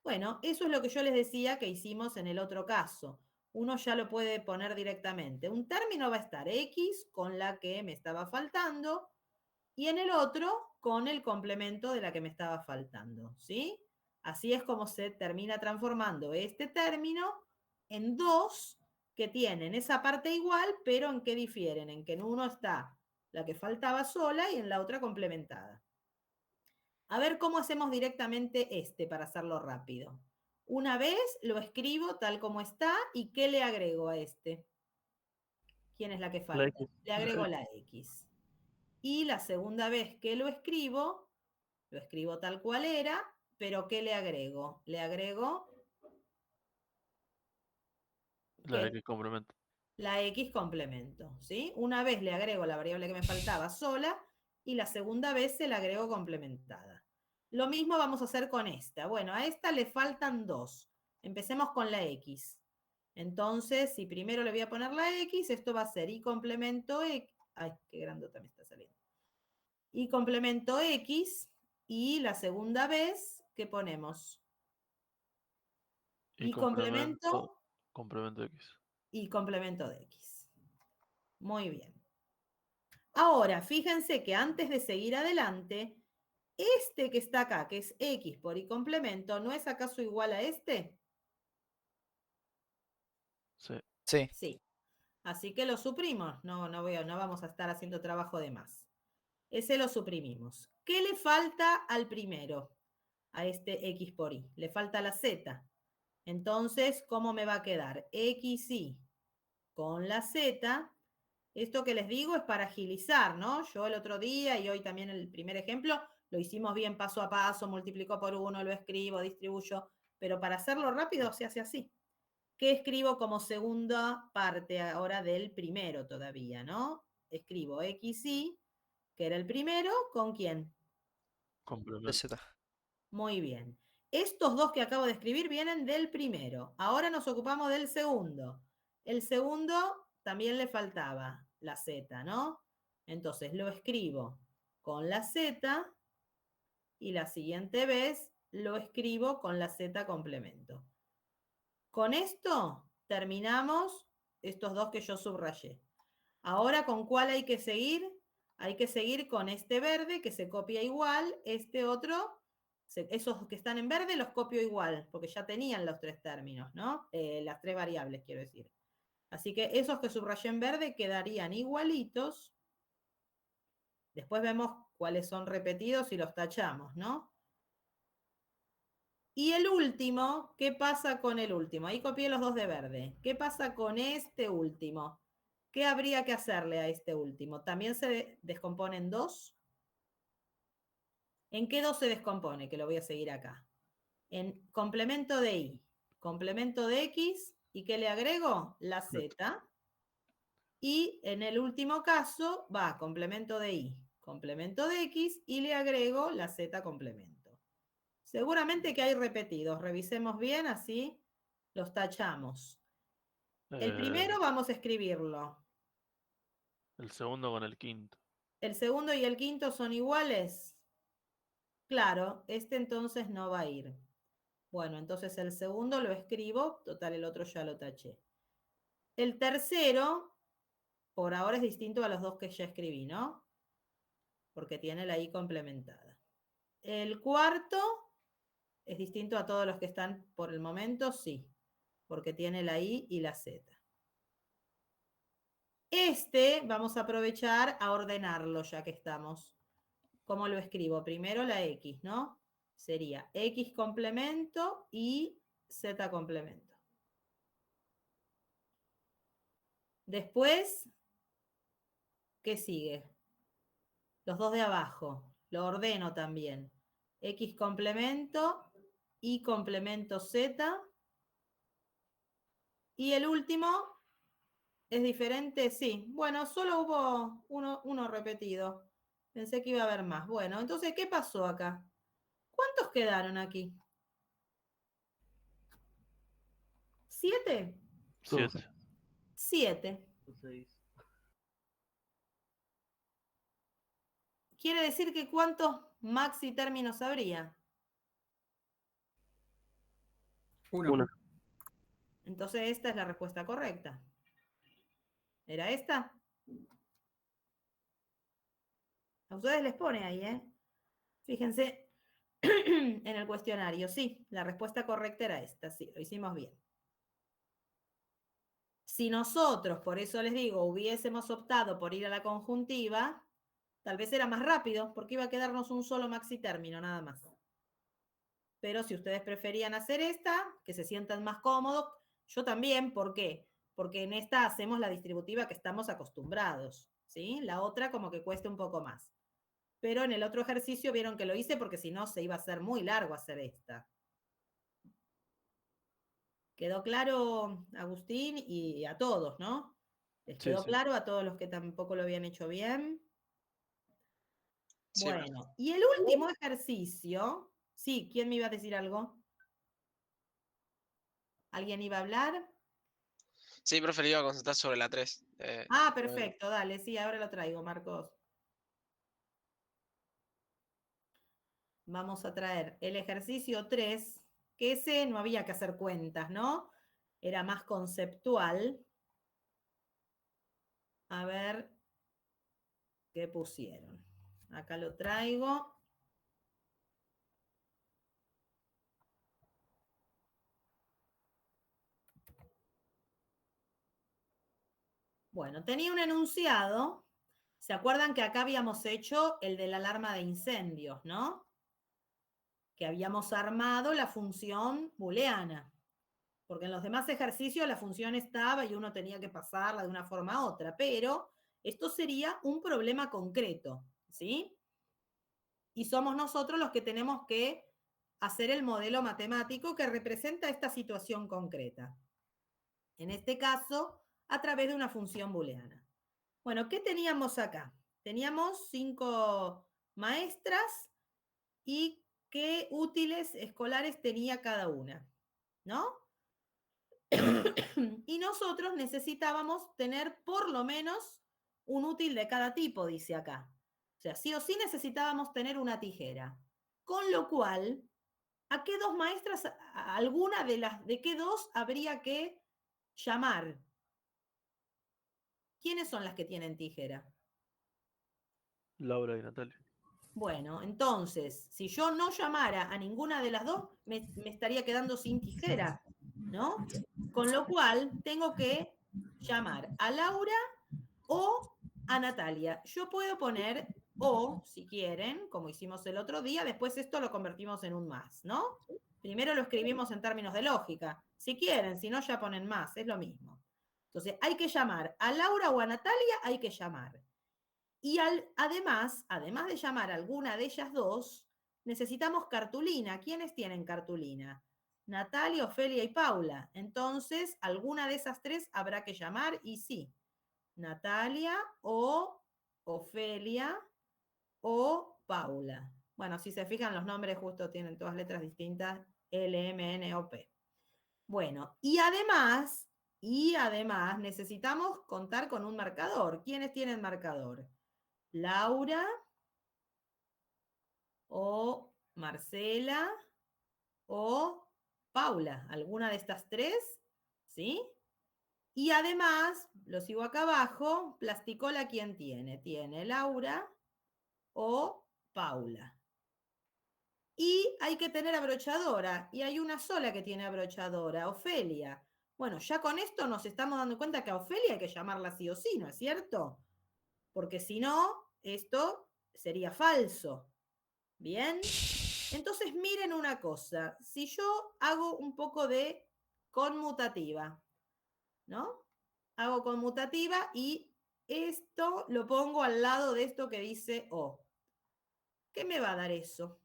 Speaker 1: Bueno, eso es lo que yo les decía que hicimos en el otro caso. Uno ya lo puede poner directamente. Un término va a estar X con la que me estaba faltando y en el otro con el complemento de la que me estaba faltando, ¿sí? Así es como se termina transformando este término en 2 que tienen esa parte igual, pero ¿en qué difieren? En que en uno está la que faltaba sola y en la otra complementada. A ver cómo hacemos directamente para hacerlo rápido. Una vez lo escribo tal como está y ¿qué le agrego a este? ¿Quién es la que
Speaker 8: La
Speaker 1: falta?
Speaker 8: X.
Speaker 1: Le agrego la X. Y la segunda vez que lo escribo tal cual era, pero ¿qué le agrego? Le agrego
Speaker 4: La
Speaker 1: ¿qué?
Speaker 4: X complemento.
Speaker 1: La X complemento, ¿sí? Una vez le agrego la variable que me faltaba sola y la segunda vez se la agrego complementada. Lo mismo vamos a hacer con esta. Bueno, a esta le faltan 2. Empecemos con la X. Entonces, si primero le voy a poner la X, esto va a ser Y complemento X. Ay, qué grandota me está saliendo. Y complemento X. Y la segunda vez, ¿qué ponemos?
Speaker 4: Y
Speaker 1: Y complemento
Speaker 4: complemento X.
Speaker 1: y complemento de X. Muy bien. Ahora, fíjense que antes de seguir adelante, este que está acá, que es X por Y complemento, ¿no es acaso igual a este?
Speaker 4: Sí.
Speaker 5: Sí.
Speaker 1: Sí. Así que lo suprimos. No vamos a estar haciendo trabajo de más. Ese lo suprimimos. ¿Qué le falta al primero? A este X por Y. Le falta la Z. Entonces, ¿cómo me va a quedar? XY con la Z. Esto que les digo es para agilizar, ¿no? Yo el otro día y hoy también el primer ejemplo lo hicimos bien paso a paso, multiplico por 1, lo escribo, distribuyo, pero para hacerlo rápido se hace así. ¿Qué escribo como segunda parte ahora del primero todavía, no? Escribo XY, que era el primero, ¿con quién?
Speaker 4: Complemento.
Speaker 5: Z.
Speaker 1: Muy bien. Estos dos que acabo de escribir vienen del primero. Ahora nos ocupamos del segundo. El segundo también le faltaba la Z, ¿no? Entonces lo escribo con la Z y la siguiente vez lo escribo con la Z complemento. Con esto terminamos estos dos que yo subrayé. Ahora, ¿con cuál hay que seguir? Hay que seguir con este verde que se copia igual, este otro, esos que están en verde los copio igual, porque ya tenían los 3 términos, ¿no? Las 3 variables, quiero decir. Así que esos que subrayé en verde quedarían igualitos. Después vemos cuáles son repetidos y los tachamos, ¿no? Y el último, ¿qué pasa con el último? Ahí copié los dos de verde. ¿Qué pasa con este último? ¿Qué habría que hacerle a este último? ¿También se descompone en 2? ¿En qué 2 se descompone? Que lo voy a seguir acá. En complemento de Y, complemento de X, ¿y qué le agrego? La Z. Y en el último caso va complemento de y, complemento de x y le agrego la z complemento. Seguramente que hay repetidos. Revisemos bien, así los tachamos. El primero vamos a escribirlo.
Speaker 4: El segundo con el quinto.
Speaker 1: ¿El segundo y el quinto son iguales? Claro, este entonces no va a ir. Bueno, entonces el segundo lo escribo, total el otro ya lo taché. El tercero, por ahora es distinto a los dos que ya escribí, ¿no? Porque tiene la i complementada. El cuarto es distinto a todos los que están por el momento, sí, porque tiene la i y la z. Este vamos a aprovechar a ordenarlo ya que estamos. ¿Cómo lo escribo? Primero la x, ¿no? Sería x complemento y z complemento. Después, ¿qué sigue? Los dos de abajo. Lo ordeno también. X complemento, y complemento z. Y el último es diferente, sí. Bueno, solo hubo uno repetido. Pensé que iba a haber más. Bueno, entonces, ¿qué pasó acá? ¿Cuántos quedaron aquí? ¿7?
Speaker 4: 7.
Speaker 1: 7.
Speaker 8: 6.
Speaker 1: Quiere decir que ¿cuántos maxi términos habría?
Speaker 3: 1.
Speaker 8: 1.
Speaker 1: Entonces esta es la respuesta correcta. ¿Era esta? A ustedes les pone ahí, ¿eh? Fíjense en el cuestionario. Sí, la respuesta correcta era esta. Sí, lo hicimos bien. Si nosotros, por eso les digo, hubiésemos optado por ir a la conjuntiva, tal vez era más rápido, porque iba a quedarnos un solo maxi término, nada más. Pero si ustedes preferían hacer esta, que se sientan más cómodos, yo también, ¿por qué? Porque en esta hacemos la distributiva que estamos acostumbrados, ¿sí? La otra como que cuesta un poco más. Pero en el otro ejercicio vieron que lo hice porque si no se iba a hacer muy largo hacer esta. ¿Quedó claro, Agustín? Y a todos, ¿no? ¿Les
Speaker 4: Sí,
Speaker 1: quedó
Speaker 4: sí.
Speaker 1: claro a todos los que tampoco lo habían hecho bien?
Speaker 2: Sí,
Speaker 1: Bueno, y el último ejercicio, sí, ¿quién me iba a decir algo? ¿Alguien iba a hablar?
Speaker 2: sí, profe, iba a consultar sobre la 3.
Speaker 1: Ah, perfecto, dale, sí, ahora lo traigo, Marcos. Vamos a traer el ejercicio 3, que ese no había que hacer cuentas, ¿no? Era más conceptual. A ver qué pusieron. Acá lo traigo. Bueno, tenía un enunciado. ¿Se acuerdan que acá habíamos hecho el de la alarma de incendios, ¿no? Que habíamos armado la función booleana. Porque en los demás ejercicios la función estaba y uno tenía que pasarla de una forma a otra, pero esto sería un problema concreto, ¿sí? Y somos nosotros los que tenemos que hacer el modelo matemático que representa esta situación concreta. En este caso, a través de una función booleana. Bueno, ¿qué teníamos acá? Teníamos 5 maestras y qué útiles escolares tenía cada una, ¿no? Y nosotros necesitábamos tener por lo menos un útil de cada tipo, dice acá. O sea, sí o sí necesitábamos tener una tijera. Con lo cual, ¿a qué dos maestras, a alguna de qué dos habría que llamar? ¿Quiénes son las que tienen tijera?
Speaker 4: Laura y Natalia.
Speaker 1: Bueno, entonces, si yo no llamara a ninguna de las dos, me estaría quedando sin tijera, ¿no? Con lo cual, tengo que llamar a Laura o a Natalia. Yo puedo poner o, si quieren, como hicimos el otro día, después esto lo convertimos en un más, ¿no? Primero lo escribimos en términos de lógica. Si quieren, si no, ya ponen más, es lo mismo. Entonces, hay que llamar a Laura o a Natalia, hay que llamar. Y además de llamar a alguna de ellas dos, necesitamos cartulina. ¿Quiénes tienen cartulina? Natalia, Ofelia y Paula. Entonces, alguna de esas tres habrá que llamar y sí. Natalia o Ofelia o Paula. Bueno, si se fijan, los nombres justo tienen todas letras distintas, L, M, N o P. Bueno, y además necesitamos contar con un marcador. ¿Quiénes tienen marcador? Laura o Marcela o Paula, alguna de estas tres, ¿sí? Y además, lo sigo acá abajo, plasticola, ¿quién tiene? Tiene Laura o Paula. Y hay que tener abrochadora, y hay una sola que tiene abrochadora, Ofelia. Bueno, ya con esto nos estamos dando cuenta que a Ofelia hay que llamarla sí o sí, ¿no es cierto? Porque si no, esto sería falso. ¿Bien? Entonces miren una cosa, si yo hago un poco de conmutativa, ¿no? Hago conmutativa y esto lo pongo al lado de esto que dice O. ¿Qué me va a dar eso?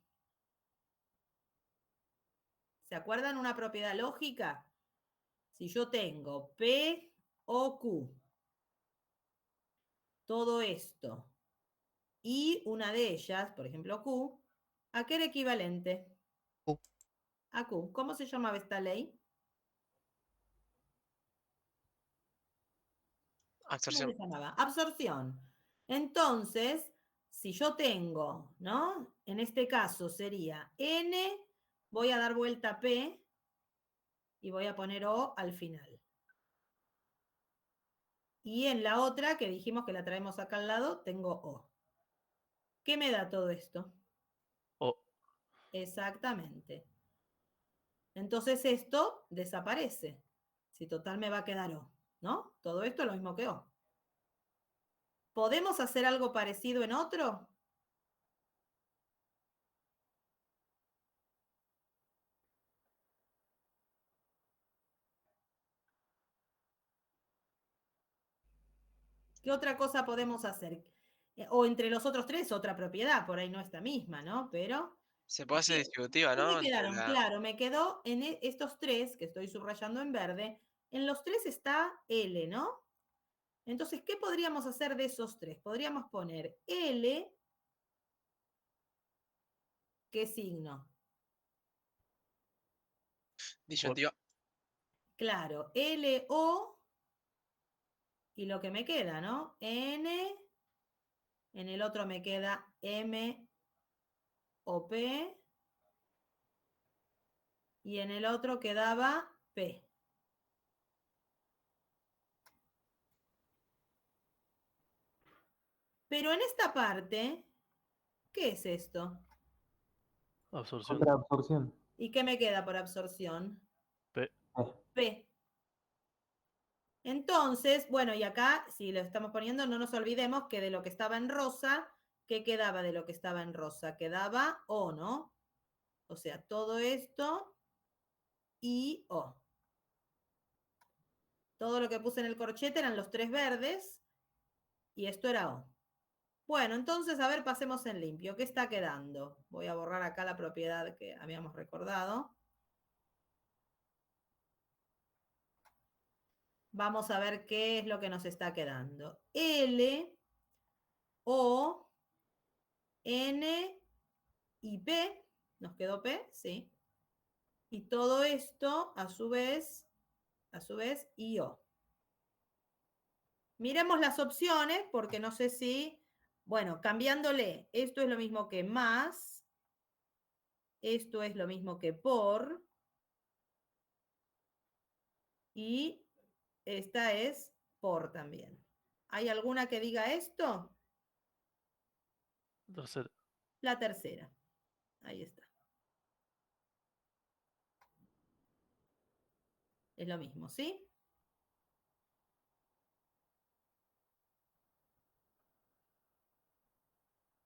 Speaker 1: ¿Se acuerdan una propiedad lógica? Si yo tengo P o Q, todo esto, y una de ellas, por ejemplo Q, ¿a qué era equivalente?
Speaker 5: Q.
Speaker 1: A Q. ¿Cómo se llamaba esta ley? ¿Cómo
Speaker 2: Absorción.
Speaker 1: se llamaba? Absorción. Entonces, si yo tengo, ¿no? En este caso sería N, voy a dar vuelta a P y voy a poner O al final. Y en la otra, que dijimos que la traemos acá al lado, tengo O. ¿Qué me da todo esto?
Speaker 4: O.
Speaker 1: Exactamente. Entonces esto desaparece. Si total me va a quedar O, ¿no? Todo esto es lo mismo que O. ¿Podemos hacer algo parecido en otro? ¿Qué otra cosa podemos hacer? O entre los otros tres, otra propiedad, por ahí no esta misma, ¿no? Pero,
Speaker 2: Se puede hacer
Speaker 1: ¿qué,
Speaker 2: distributiva,
Speaker 1: qué me
Speaker 2: ¿no? Entre
Speaker 1: quedaron?
Speaker 2: la...
Speaker 1: Claro, me quedó en estos tres, que estoy subrayando en verde, en los tres está L, ¿no? Entonces, ¿qué podríamos hacer de esos tres? Podríamos poner L, ¿qué signo?
Speaker 2: Disyuntiva.
Speaker 1: Claro, L, O, y lo que me queda, ¿no? N, en el otro me queda M o P, y en el otro quedaba P. Pero en esta parte, ¿qué es esto?
Speaker 4: Absorción.
Speaker 9: Otra absorción.
Speaker 1: ¿Y qué me queda por absorción?
Speaker 4: P.
Speaker 1: P. Entonces, bueno, y acá, si lo estamos poniendo, no nos olvidemos que de lo que estaba en rosa, ¿qué quedaba de lo que estaba en rosa? Quedaba O, ¿no? O sea, todo esto y O. Todo lo que puse en el corchete eran los tres verdes y esto era O. Bueno, entonces, a ver, pasemos en limpio. ¿Qué está quedando? Voy a borrar acá la propiedad que habíamos recordado. Vamos a ver qué es lo que nos está quedando. L, O, N y P. ¿Nos quedó P? Sí. Y todo esto, a su vez, y O. Miremos las opciones, porque no sé si, bueno, cambiándole, esto es lo mismo que más, esto es lo mismo que por, y esta es por también. ¿Hay alguna que diga esto?
Speaker 4: Tercera.
Speaker 1: La tercera. Ahí está. Es lo mismo, ¿sí?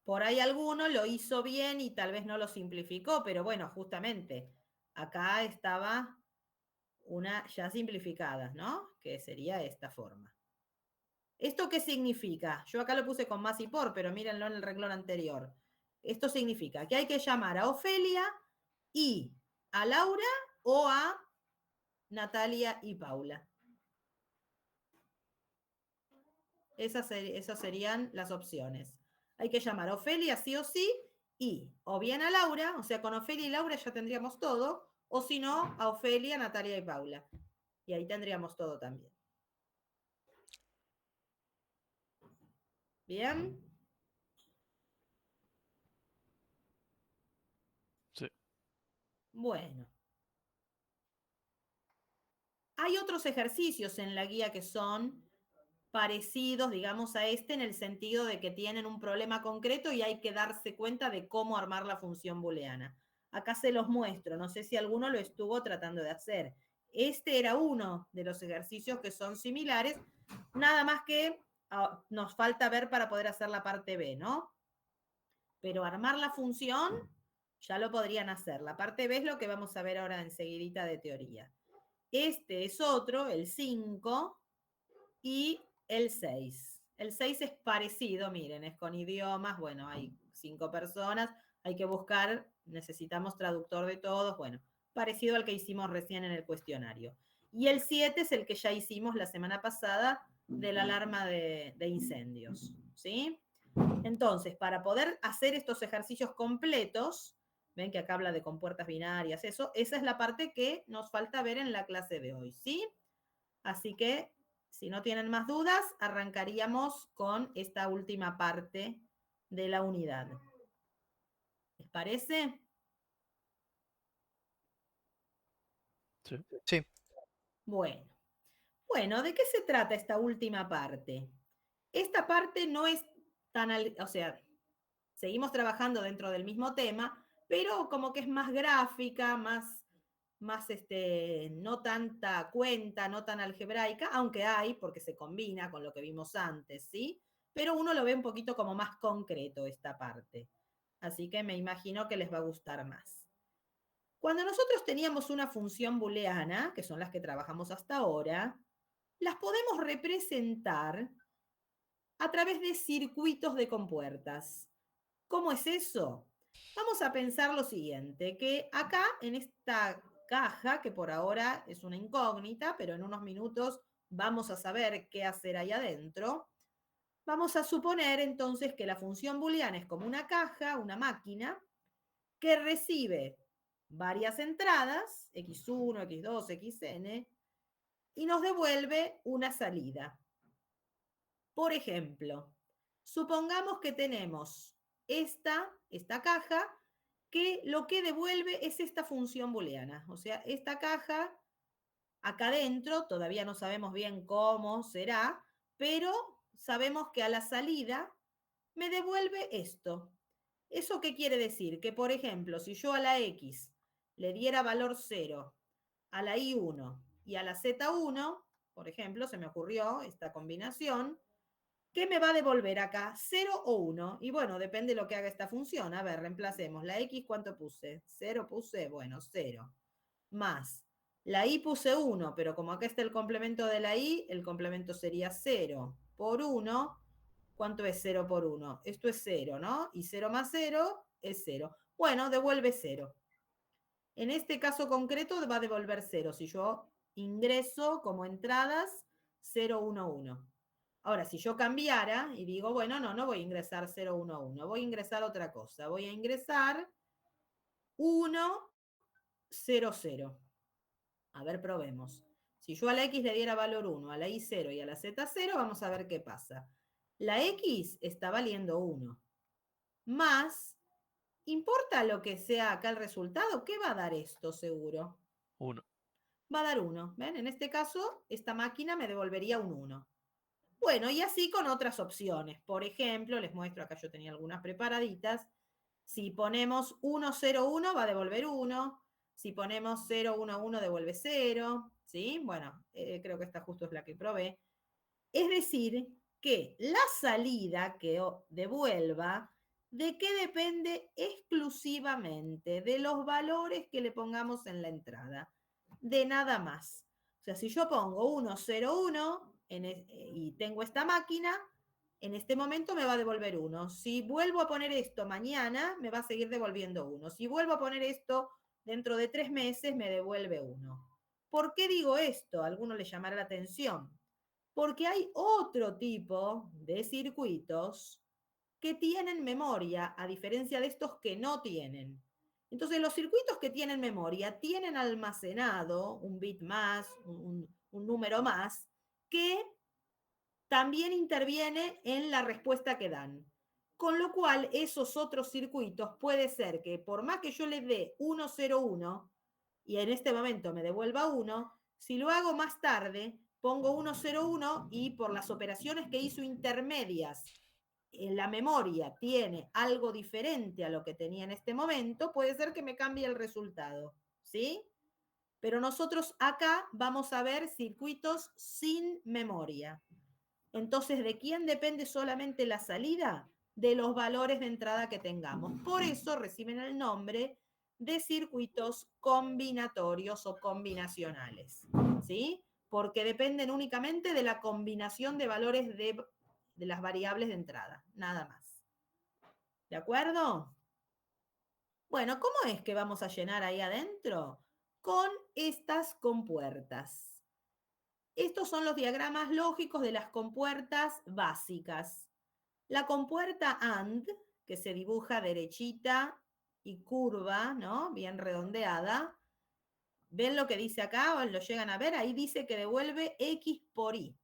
Speaker 1: Por ahí alguno lo hizo bien y tal vez no lo simplificó, pero bueno, justamente acá estaba una ya simplificada, ¿no? Que sería esta forma. ¿Esto qué significa? Yo acá lo puse con más y por, pero mírenlo en el renglón anterior. Esto significa que hay que llamar a Ofelia y a Laura o a Natalia y Paula. Esas serían las opciones. Hay que llamar a Ofelia sí o sí, y o bien a Laura, o sea, con Ofelia y Laura ya tendríamos todo, o si no, a Ofelia, Natalia y Paula. Y ahí tendríamos todo también. ¿Bien?
Speaker 4: Sí.
Speaker 1: Bueno. Hay otros ejercicios en la guía que son parecidos, digamos, a este en el sentido de que tienen un problema concreto y hay que darse cuenta de cómo armar la función booleana. Acá se los muestro, no sé si alguno lo estuvo tratando de hacer. Este era uno de los ejercicios que son similares, nada más que nos falta ver para poder hacer la parte B, ¿no? Pero armar la función ya lo podrían hacer. La parte B es lo que vamos a ver ahora enseguidita de teoría. Este es otro, el 5 y el 6. El 6 es parecido, miren, es con idiomas, bueno, hay 5 personas, hay que buscar, necesitamos traductor de todos, bueno, parecido al que hicimos recién en el cuestionario. Y el 7 es el que ya hicimos la semana pasada de la alarma de incendios, ¿sí? Entonces, para poder hacer estos ejercicios completos, ven que acá habla de compuertas binarias, eso, esa es la parte que nos falta ver en la clase de hoy, ¿sí? Así que, si no tienen más dudas, arrancaríamos con esta última parte de la unidad. ¿Les parece?
Speaker 4: Sí.
Speaker 5: Sí.
Speaker 1: Bueno, ¿de qué se trata esta última parte? Esta parte no es tan, o sea, seguimos trabajando dentro del mismo tema, pero como que es más gráfica, más no tanta cuenta, no tan algebraica, aunque hay, porque se combina con lo que vimos antes, ¿sí? Pero uno lo ve un poquito como más concreto esta parte. Así que me imagino que les va a gustar más. Cuando nosotros teníamos una función booleana, que son las que trabajamos hasta ahora, las podemos representar a través de circuitos de compuertas. ¿Cómo es eso? Vamos a pensar lo siguiente, que acá en esta caja, que por ahora es una incógnita, pero en unos minutos vamos a saber qué hacer ahí adentro, vamos a suponer entonces que la función booleana es como una caja, una máquina, que recibe varias entradas, x1, x2, xn, y nos devuelve una salida. Por ejemplo, supongamos que tenemos esta caja que lo que devuelve es esta función booleana. O sea, esta caja, acá adentro, todavía no sabemos bien cómo será, pero sabemos que a la salida me devuelve esto. ¿Eso qué quiere decir? Que, por ejemplo, si yo a la X le diera valor 0, a la Y1 y a la Z1, por ejemplo, se me ocurrió esta combinación, ¿qué me va a devolver acá? 0 o 1. Y bueno, depende de lo que haga esta función. A ver, reemplacemos. La X, ¿cuánto puse? 0 puse, bueno, 0. Más. La Y puse 1, pero como acá está el complemento de la Y, el complemento sería 0 por 1. ¿Cuánto es 0 por 1? Esto es 0, ¿no? Y 0 más 0 es 0. Bueno, devuelve 0. En este caso concreto va a devolver 0. Si yo ingreso como entradas 0, 1, 1. Ahora, si yo cambiara y digo, bueno, no voy a ingresar 0, 1, 1, voy a ingresar otra cosa. Voy a ingresar 1, 0, 0. A ver, probemos. Si yo a la X le diera valor 1, a la Y 0 y a la Z 0, vamos a ver qué pasa. La X está valiendo 1. Más, ¿importa lo que sea acá el resultado? ¿Qué va a dar esto seguro?
Speaker 4: 1.
Speaker 1: Va a dar 1. ¿Ven? En este caso, esta máquina me devolvería un 1. Bueno, y así con otras opciones. Por ejemplo, les muestro, acá yo tenía algunas preparaditas. Si ponemos 1, 0, 1, va a devolver 1. Si ponemos 0, 1, 1, devuelve 0. ¿Sí? Bueno, creo que esta justo es la que probé. Es decir, que la salida que devuelva, ¿de qué depende exclusivamente? De los valores que le pongamos en la entrada. De nada más. O sea, si yo pongo 1, 0, 1 y tengo esta máquina, en este momento me va a devolver 1. Si vuelvo a poner esto mañana, me va a seguir devolviendo 1. Si vuelvo a poner esto dentro de 3 meses, me devuelve 1. ¿Por qué digo esto? A alguno le llamará la atención. Porque hay otro tipo de circuitos que tienen memoria, a diferencia de estos que no tienen. Entonces, los circuitos que tienen memoria tienen almacenado un bit más, un número más, que también interviene en la respuesta que dan. Con lo cual, esos otros circuitos puede ser que por más que yo les dé 101 y en este momento me devuelva 1, si lo hago más tarde, pongo 101 y por las operaciones que hizo intermedias en la memoria tiene algo diferente a lo que tenía en este momento, puede ser que me cambie el resultado, ¿sí? Pero nosotros acá vamos a ver circuitos sin memoria. Entonces, ¿de quién depende solamente la salida? De los valores de entrada que tengamos. Por eso reciben el nombre de circuitos combinatorios o combinacionales, ¿sí? Porque dependen únicamente de la combinación de valores de las variables de entrada, nada más. ¿De acuerdo? Bueno, ¿cómo es que vamos a llenar ahí adentro? Con estas compuertas. Estos son los diagramas lógicos de las compuertas básicas. La compuerta AND, que se dibuja derechita y curva, ¿no? Bien redondeada. ¿Ven lo que dice acá? ¿O lo llegan a ver? Ahí dice que devuelve X por Y.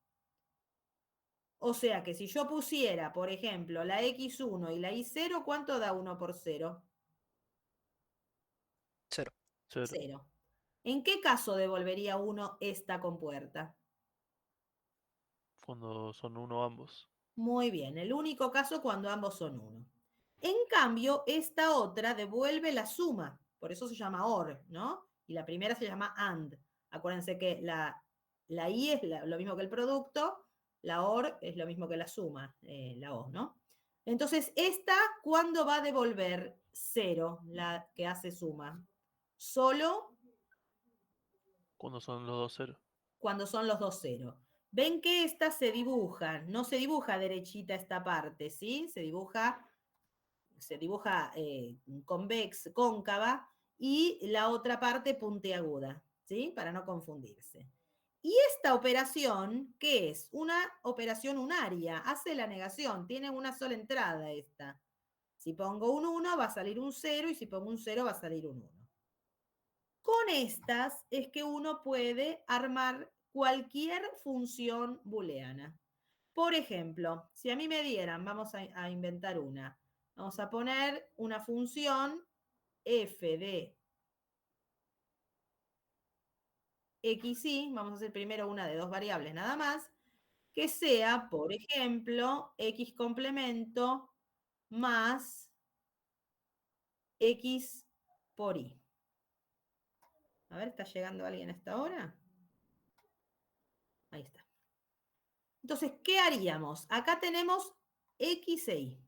Speaker 1: O sea que si yo pusiera, por ejemplo, la X1 y la Y0, ¿cuánto da 1 por 0?
Speaker 5: 0.
Speaker 4: 0.
Speaker 1: 0. ¿En qué caso devolvería 1 esta compuerta?
Speaker 4: Cuando son 1 ambos.
Speaker 1: Muy bien, el único caso cuando ambos son 1. En cambio, esta otra devuelve la suma, por eso se llama OR, ¿no? Y la primera se llama AND. Acuérdense que la I es lo mismo que el producto, la OR es lo mismo que la suma, la O, ¿no? Entonces, esta, ¿cuándo va a devolver 0, la que hace suma? Solo
Speaker 4: Cuando son los dos 0.
Speaker 1: cuando son los dos 0. Ven que esta se dibuja, no se dibuja derechita esta parte, ¿sí? Se dibuja cóncava y la otra parte puntiaguda, ¿sí? Para no confundirse. Y esta operación, ¿qué es? Una operación unaria, hace la negación, tiene una sola entrada esta. Si pongo un 1 va a salir un 0 y si pongo un 0 va a salir un 1. Con estas es que uno puede armar cualquier función booleana. Por ejemplo, si a mí me dieran, vamos a inventar una, vamos a poner una función f de xy, vamos a hacer primero una de dos variables nada más, que sea, por ejemplo, x complemento más x por y. A ver, ¿está llegando alguien a esta hora? Ahí está. Entonces, ¿qué haríamos? Acá tenemos X e Y.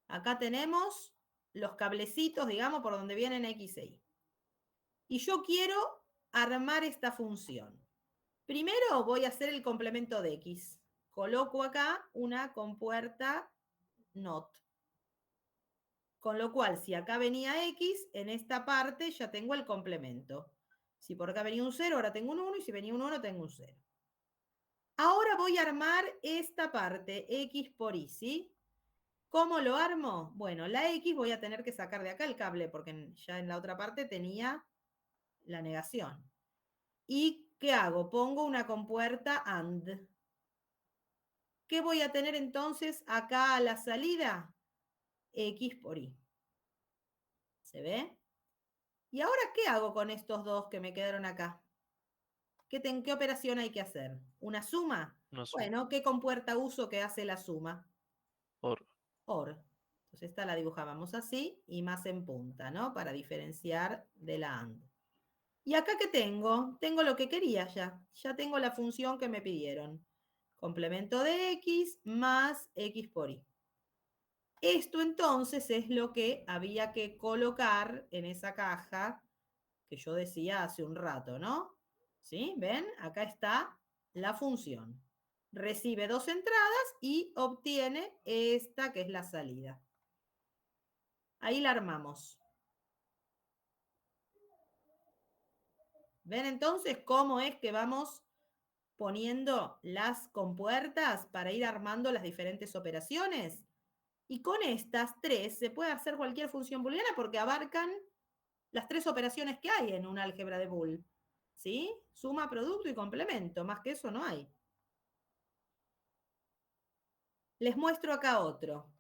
Speaker 1: Acá tenemos los cablecitos, digamos, por donde vienen X e Y. Y yo quiero armar esta función. Primero voy a hacer el complemento de X. Coloco acá una compuerta NOT. Con lo cual, si acá venía X, en esta parte ya tengo el complemento. Si por acá venía un 0, ahora tengo un 1, y si venía un 1, tengo un 0. Ahora voy a armar esta parte, X por Y, ¿sí? ¿Cómo lo armo? Bueno, la X voy a tener que sacar de acá el cable, porque ya en la otra parte tenía la negación. ¿Y qué hago? Pongo una compuerta AND. ¿Qué voy a tener entonces acá a la salida? X por Y. ¿Se ve? ¿Y ahora qué hago con estos dos que me quedaron acá? ¿Qué operación hay que hacer? ¿Una suma?
Speaker 4: Una suma.
Speaker 1: Bueno, ¿qué compuerta uso que hace la suma?
Speaker 4: OR.
Speaker 1: OR. Entonces esta la dibujábamos así y más en punta, ¿no? Para diferenciar de la AND. ¿Y acá qué tengo? Tengo lo que quería ya. Ya tengo la función que me pidieron. Complemento de X más X por Y. Esto entonces es lo que había que colocar en esa caja que yo decía hace un rato, ¿no? ¿Sí? ¿Ven? Acá está la función. Recibe dos entradas y obtiene esta que es la salida. Ahí la armamos. ¿Ven entonces cómo es que vamos poniendo las compuertas para ir armando las diferentes operaciones. Y con estas 3 se puede hacer cualquier función booleana porque abarcan las 3 operaciones que hay en un álgebra de Boole. ¿Sí? Suma, producto y complemento. Más que eso no hay. Les muestro acá otro.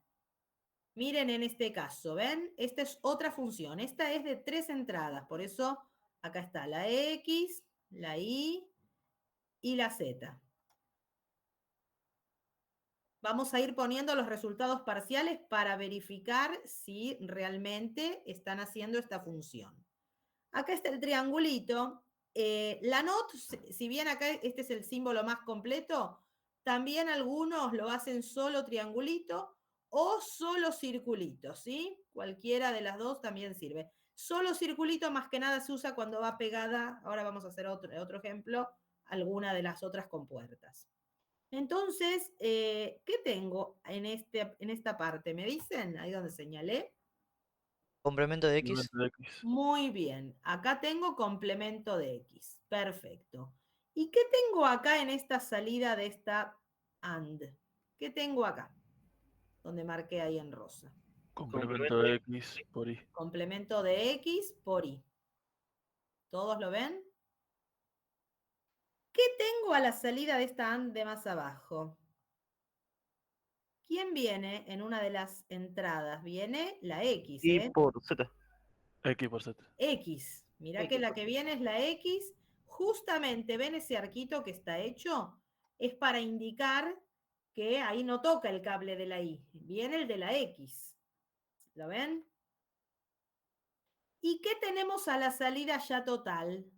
Speaker 1: Miren en este caso, ¿ven? Esta es otra función. Esta es de 3 entradas. Por eso acá está la X, la Y y la Z. Vamos a ir poniendo los resultados parciales para verificar si realmente están haciendo esta función. Acá está el triangulito. La not, si bien acá este es el símbolo más completo, también algunos lo hacen solo triangulito o solo circulito, ¿sí? Cualquiera de las dos también sirve. Solo circulito más que nada se usa cuando va pegada, ahora vamos a hacer otro ejemplo, alguna de las otras compuertas. Entonces, ¿qué tengo en esta parte? ¿Me dicen? Ahí donde señalé.
Speaker 5: Complemento de X.
Speaker 4: Complemento de X.
Speaker 1: Muy bien, acá tengo complemento de X. Perfecto. ¿Y qué tengo acá en esta salida de esta AND? ¿Qué tengo acá? Donde marqué ahí en rosa.
Speaker 4: Complemento de X por Y.
Speaker 1: Complemento de X por Y. ¿Todos lo ven? ¿Qué tengo a la salida de esta AND de más abajo? ¿Quién viene en una de las entradas? Viene la X,
Speaker 8: Y
Speaker 1: ¿eh?
Speaker 8: por Z.
Speaker 4: X por Z.
Speaker 1: X. Mirá que la que viene es la X. Justamente, ¿ven ese arquito que está hecho? Es para indicar que ahí no toca el cable de la Y. Viene el de la X. ¿Lo ven? ¿Y qué tenemos a la salida ya total?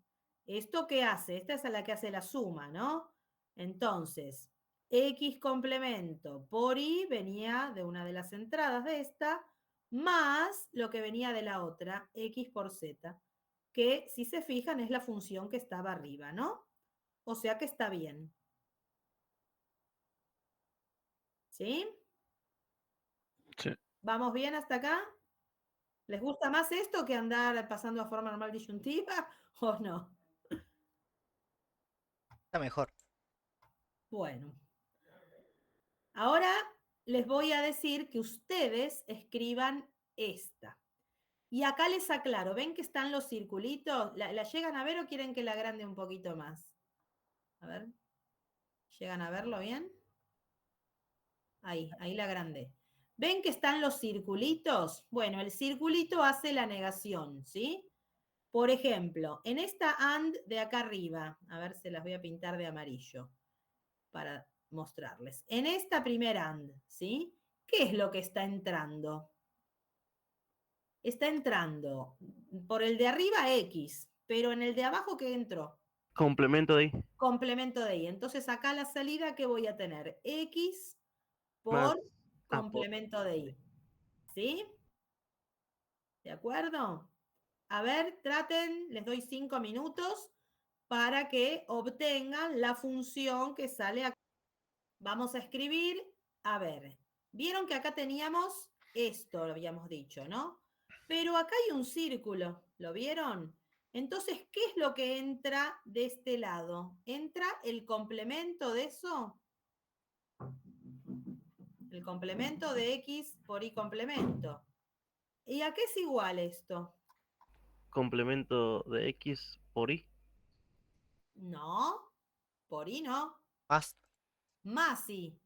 Speaker 1: ¿Esto qué hace? Esta es a la que hace la suma, ¿no? Entonces, X complemento por Y venía de una de las entradas de esta, más lo que venía de la otra, X por Z, que si se fijan es la función que estaba arriba, ¿no? O sea que está bien. ¿Sí?
Speaker 4: Sí.
Speaker 1: ¿Vamos bien hasta acá? ¿Les gusta más esto que andar pasando a forma normal disyuntiva o no?
Speaker 5: Está mejor.
Speaker 1: Bueno. Ahora les voy a decir que ustedes escriban esta. Y acá les aclaro, ¿ven que están los circulitos? ¿La llegan a ver o quieren que la agrande un poquito más? A ver. ¿Llegan a verlo bien? Ahí la agrandé. ¿Ven que están los circulitos? Bueno, el circulito hace la negación, ¿sí? Por ejemplo, en esta AND de acá arriba, a ver, se las voy a pintar de amarillo para mostrarles. En esta primera AND, ¿sí? ¿Qué es lo que está entrando? Está entrando por el de arriba X, pero en el de abajo, ¿qué entró?
Speaker 8: Complemento de Y.
Speaker 1: Complemento de Y. Entonces acá la salida, ¿qué voy a tener? X
Speaker 8: Más.
Speaker 1: por complemento de Y. ¿Sí? ¿De acuerdo? A ver, traten, les doy 5 minutos para que obtengan la función que sale acá. Vamos a escribir, a ver, vieron que acá teníamos esto, lo habíamos dicho, ¿no? Pero acá hay un círculo, ¿lo vieron? Entonces, ¿qué es lo que entra de este lado? ¿Entra el complemento de eso? El complemento de X por Y complemento. ¿Y a qué es igual esto?
Speaker 8: Complemento de X por Y.
Speaker 1: No, por Y no.
Speaker 5: Más.
Speaker 1: Más sí.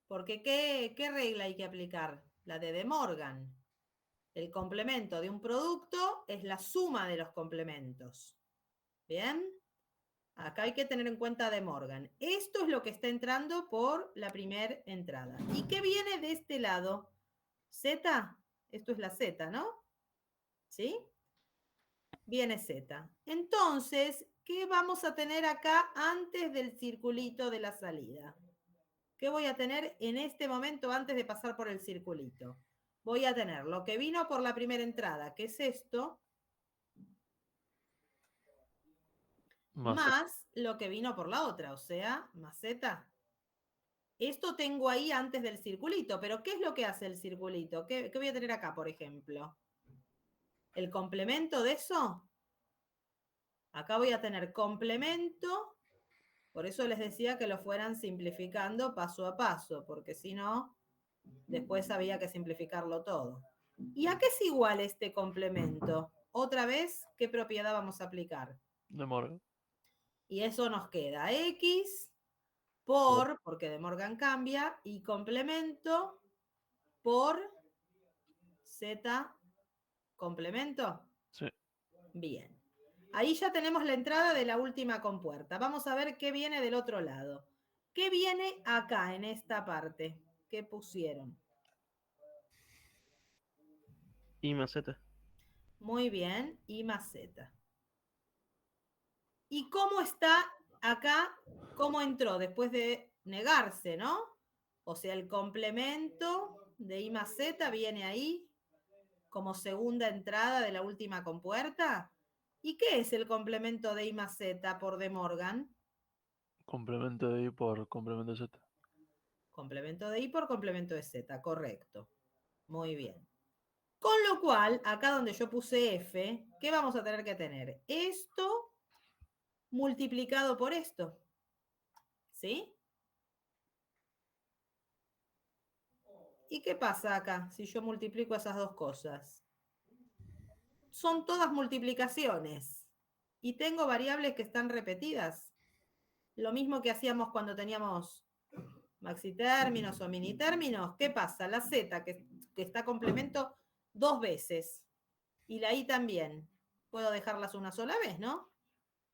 Speaker 1: Porque ¿qué regla hay que aplicar? La de Morgan. El complemento de un producto es la suma de los complementos. ¿Bien? Acá hay que tener en cuenta de Morgan. Esto es lo que está entrando por la primera entrada. ¿Y qué viene de este lado? Z. Esto es la Z, ¿no? ¿Sí? Viene Z. Entonces, ¿qué vamos a tener acá antes del circulito de la salida? ¿Qué voy a tener en este momento antes de pasar por el circulito? Voy a tener lo que vino por la primera entrada, que es esto, más lo que vino por la otra, o sea, más Z. Esto tengo ahí antes del circulito, pero ¿qué es lo que hace el circulito? ¿Qué voy a tener acá, por ejemplo? ¿El complemento de eso? Acá voy a tener complemento Por eso les decía que lo fueran simplificando paso a paso, porque si no, después había que simplificarlo todo. ¿Y a qué es igual este complemento? Otra vez, ¿qué propiedad vamos a aplicar?
Speaker 4: De Morgan.
Speaker 1: Y eso nos queda X por, porque de Morgan cambia, y complemento por Z complemento.
Speaker 4: Sí.
Speaker 1: Bien. Ahí ya tenemos la entrada de la última compuerta. Vamos a ver qué viene del otro lado. ¿Qué viene acá en esta parte? ¿Qué pusieron?
Speaker 8: I más Z.
Speaker 1: Muy bien, I más Z. ¿Y cómo está acá? ¿Cómo entró? Después de negarse, ¿no? O sea, el complemento de I más Z viene ahí como segunda entrada de la última compuerta. ¿Y qué es el complemento de I más Z por De Morgan?
Speaker 4: Complemento de I por complemento de Z.
Speaker 1: Complemento de I por complemento de Z, correcto. Muy bien. Con lo cual, acá donde yo puse F, ¿qué vamos a tener que tener? Esto multiplicado por esto. ¿Sí? ¿Y qué pasa acá si yo multiplico esas dos cosas? Son todas multiplicaciones. Y tengo variables que están repetidas. Lo mismo que hacíamos cuando teníamos maxitérminos o minitérminos. ¿Qué pasa? La Z, que está complemento, 2 veces. Y la I también. Puedo dejarlas una sola vez, ¿no?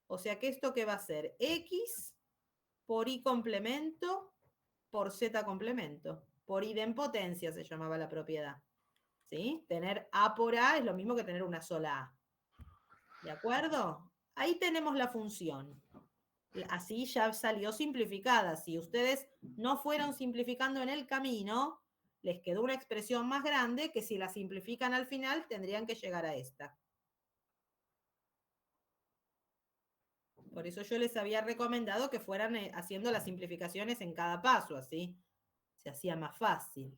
Speaker 1: O sea que esto ¿qué va a ser? X por I complemento por Z complemento. Por idempotencia se llamaba la propiedad. ¿Sí? Tener A por A es lo mismo que tener una sola A. ¿De acuerdo? Ahí tenemos la función. Así ya salió simplificada. Si ustedes no fueron simplificando en el camino, les quedó una expresión más grande que si la simplifican al final tendrían que llegar a esta. Por eso yo les había recomendado que fueran haciendo las simplificaciones en cada paso, así se hacía más fácil.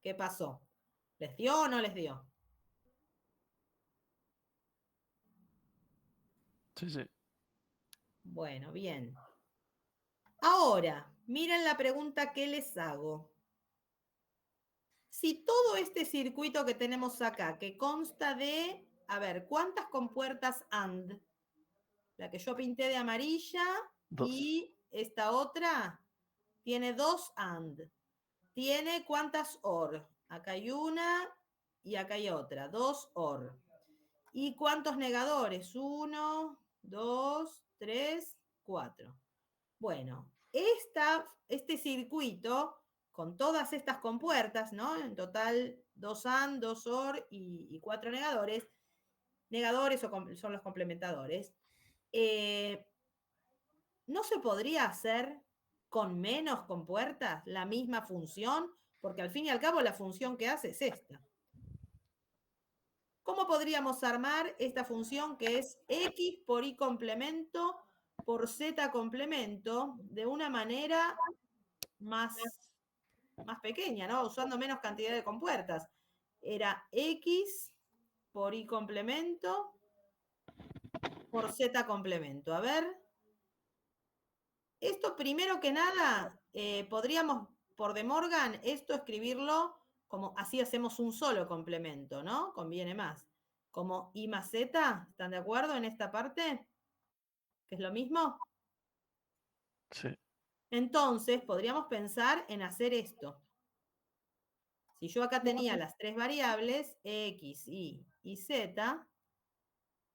Speaker 1: ¿Qué pasó? ¿Les dio o no les dio?
Speaker 4: Sí, sí.
Speaker 1: Bueno, bien. Ahora, miren la pregunta que les hago. Si todo este circuito que tenemos acá, que consta de, a ver, ¿cuántas compuertas AND? La que yo pinté de amarilla
Speaker 4: 2.
Speaker 1: y esta otra tiene 2 AND. ¿Tiene cuántas OR? Acá hay una y acá hay otra, 2 OR. ¿Y cuántos negadores? 1, 2, 3, 4. Bueno, este circuito, con todas estas compuertas, ¿no? En total 2 AND, 2 OR y 4 negadores. Negadores son los complementadores. ¿No se podría hacer con menos compuertas la misma función? Porque al fin y al cabo la función que hace es esta. ¿Cómo podríamos armar esta función que es X por Y complemento por Z complemento de una manera más pequeña, ¿no? Usando menos cantidad de compuertas. Era X por Y complemento por Z complemento. A ver. Esto primero que nada, podríamos, por De Morgan, esto escribirlo como así hacemos un solo complemento, ¿no? Conviene más. Como I más Z, ¿están de acuerdo en esta parte? ¿Que es lo mismo?
Speaker 4: Sí.
Speaker 1: Entonces, podríamos pensar en hacer esto. Si yo acá tenía las 3 variables, X, Y y Z,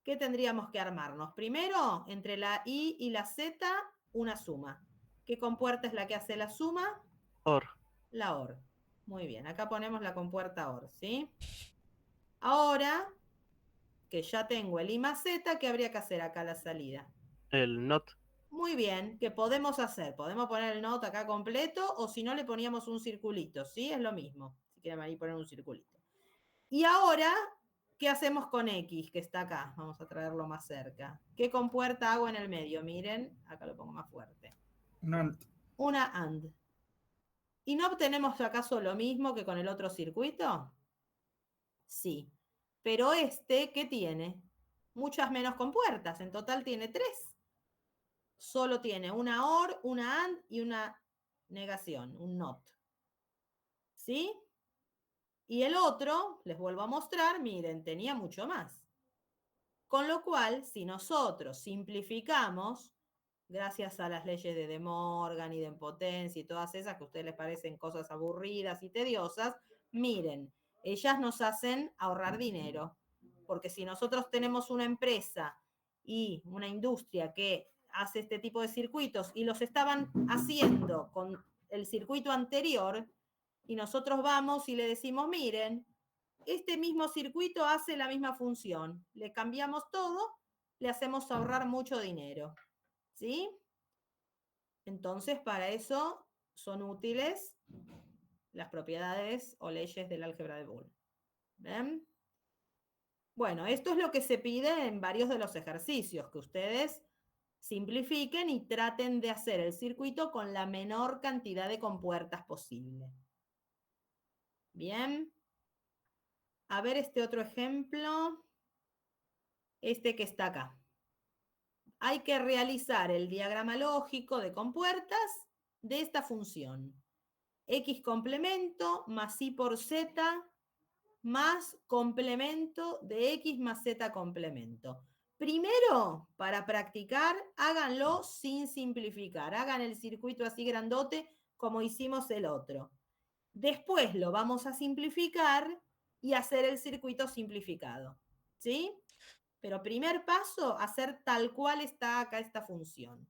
Speaker 1: ¿qué tendríamos que armarnos? Primero, entre la Y y la Z, una suma. ¿Qué compuerta es la que hace la suma?
Speaker 8: OR.
Speaker 1: La OR. Muy bien, acá ponemos la compuerta OR, ¿sí? Ahora que ya tengo el I más Z, ¿qué habría que hacer acá a la salida?
Speaker 8: El NOT.
Speaker 1: Muy bien, ¿qué podemos hacer? Podemos poner el NOT acá completo o si no le poníamos un circulito, ¿sí? Es lo mismo, si quieren ahí poner un circulito. Y ahora, ¿qué hacemos con X que está acá? Vamos a traerlo más cerca. ¿Qué compuerta hago en el medio? Miren, acá lo pongo más fuerte.
Speaker 3: No,
Speaker 1: Una AND. ¿Y no obtenemos acaso lo mismo que con el otro circuito? Sí. Pero este, ¿qué tiene? Muchas menos compuertas. En total tiene 3. solo tiene una OR, una AND y una negación, un NOT. ¿Sí? Y el otro, les vuelvo a mostrar, miren, tenía mucho más. Con lo cual, si nosotros simplificamos, gracias a las leyes de De Morgan, idempotencia y todas esas que a ustedes les parecen cosas aburridas y tediosas, miren, ellas nos hacen ahorrar dinero. Porque si nosotros tenemos una empresa y una industria que hace este tipo de circuitos y los estaban haciendo con el circuito anterior, y nosotros vamos y le decimos, miren, este mismo circuito hace la misma función. Le cambiamos todo, le hacemos ahorrar mucho dinero. ¿Sí? Entonces, para eso son útiles las propiedades o leyes del álgebra de Boole. ¿Ven? Bueno, esto es lo que se pide en varios de los ejercicios, que ustedes simplifiquen y traten de hacer el circuito con la menor cantidad de compuertas posible. Bien. A ver este otro ejemplo. Este que está acá. Hay que realizar el diagrama lógico de compuertas de esta función. X complemento más Y por Z más complemento de X más Z complemento. Primero, para practicar, háganlo sin simplificar. Hagan el circuito así grandote como hicimos el otro. Después lo vamos a simplificar y hacer el circuito simplificado. ¿Sí? Pero primer paso, hacer tal cual está acá esta función.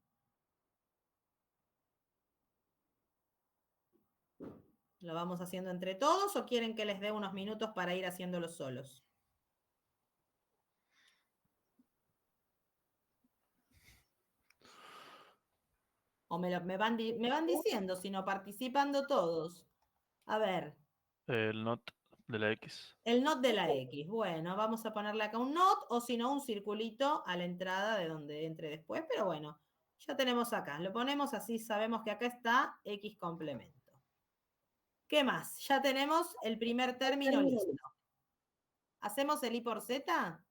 Speaker 1: ¿Lo vamos haciendo entre todos o quieren que les dé unos minutos para ir haciéndolo solos? O me van diciendo, si no participando todos. A ver,
Speaker 4: El not de la X.
Speaker 1: el not de la X. Bueno, vamos a ponerle acá un not o si no un circulito a la entrada de donde entre después. Pero bueno, ya tenemos acá. Lo ponemos así, sabemos que acá está X complemento. ¿Qué más? Ya tenemos el primer término listo. ¿Hacemos el I por Z?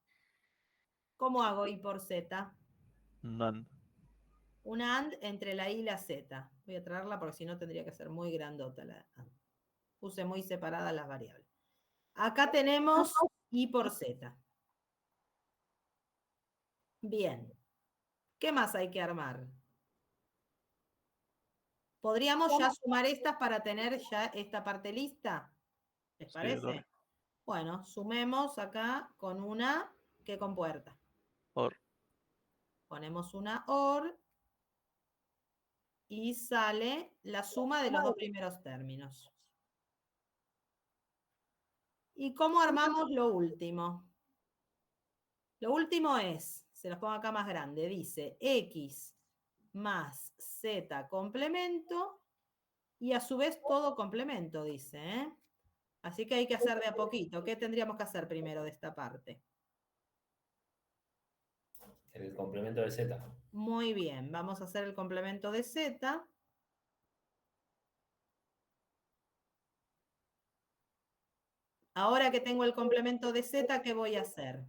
Speaker 1: ¿Cómo hago I por Z?
Speaker 4: NAND.
Speaker 1: Una AND entre la I y la Z. Voy a traerla porque si no tendría que ser muy grandota la AND. Puse muy separadas las variables. Acá tenemos I por Z. Bien. ¿Qué más hay que armar? ¿Podríamos ya sumar estas para tener ya esta parte lista? ¿Les
Speaker 4: Sí,
Speaker 1: parece?
Speaker 4: dale.
Speaker 1: Bueno, sumemos acá con una que compuerta.
Speaker 4: OR.
Speaker 1: Ponemos una OR y sale la suma de los dos primeros términos. ¿Y cómo armamos lo último? Lo último es, se los pongo acá más grande, dice X más Z complemento y a su vez todo complemento, dice. Así que hay que hacer de a poquito. ¿Qué tendríamos que hacer primero de esta parte?
Speaker 9: El complemento de Z.
Speaker 1: Muy bien, vamos a hacer el complemento de Z. Ahora que tengo el complemento de Z, ¿qué voy a hacer?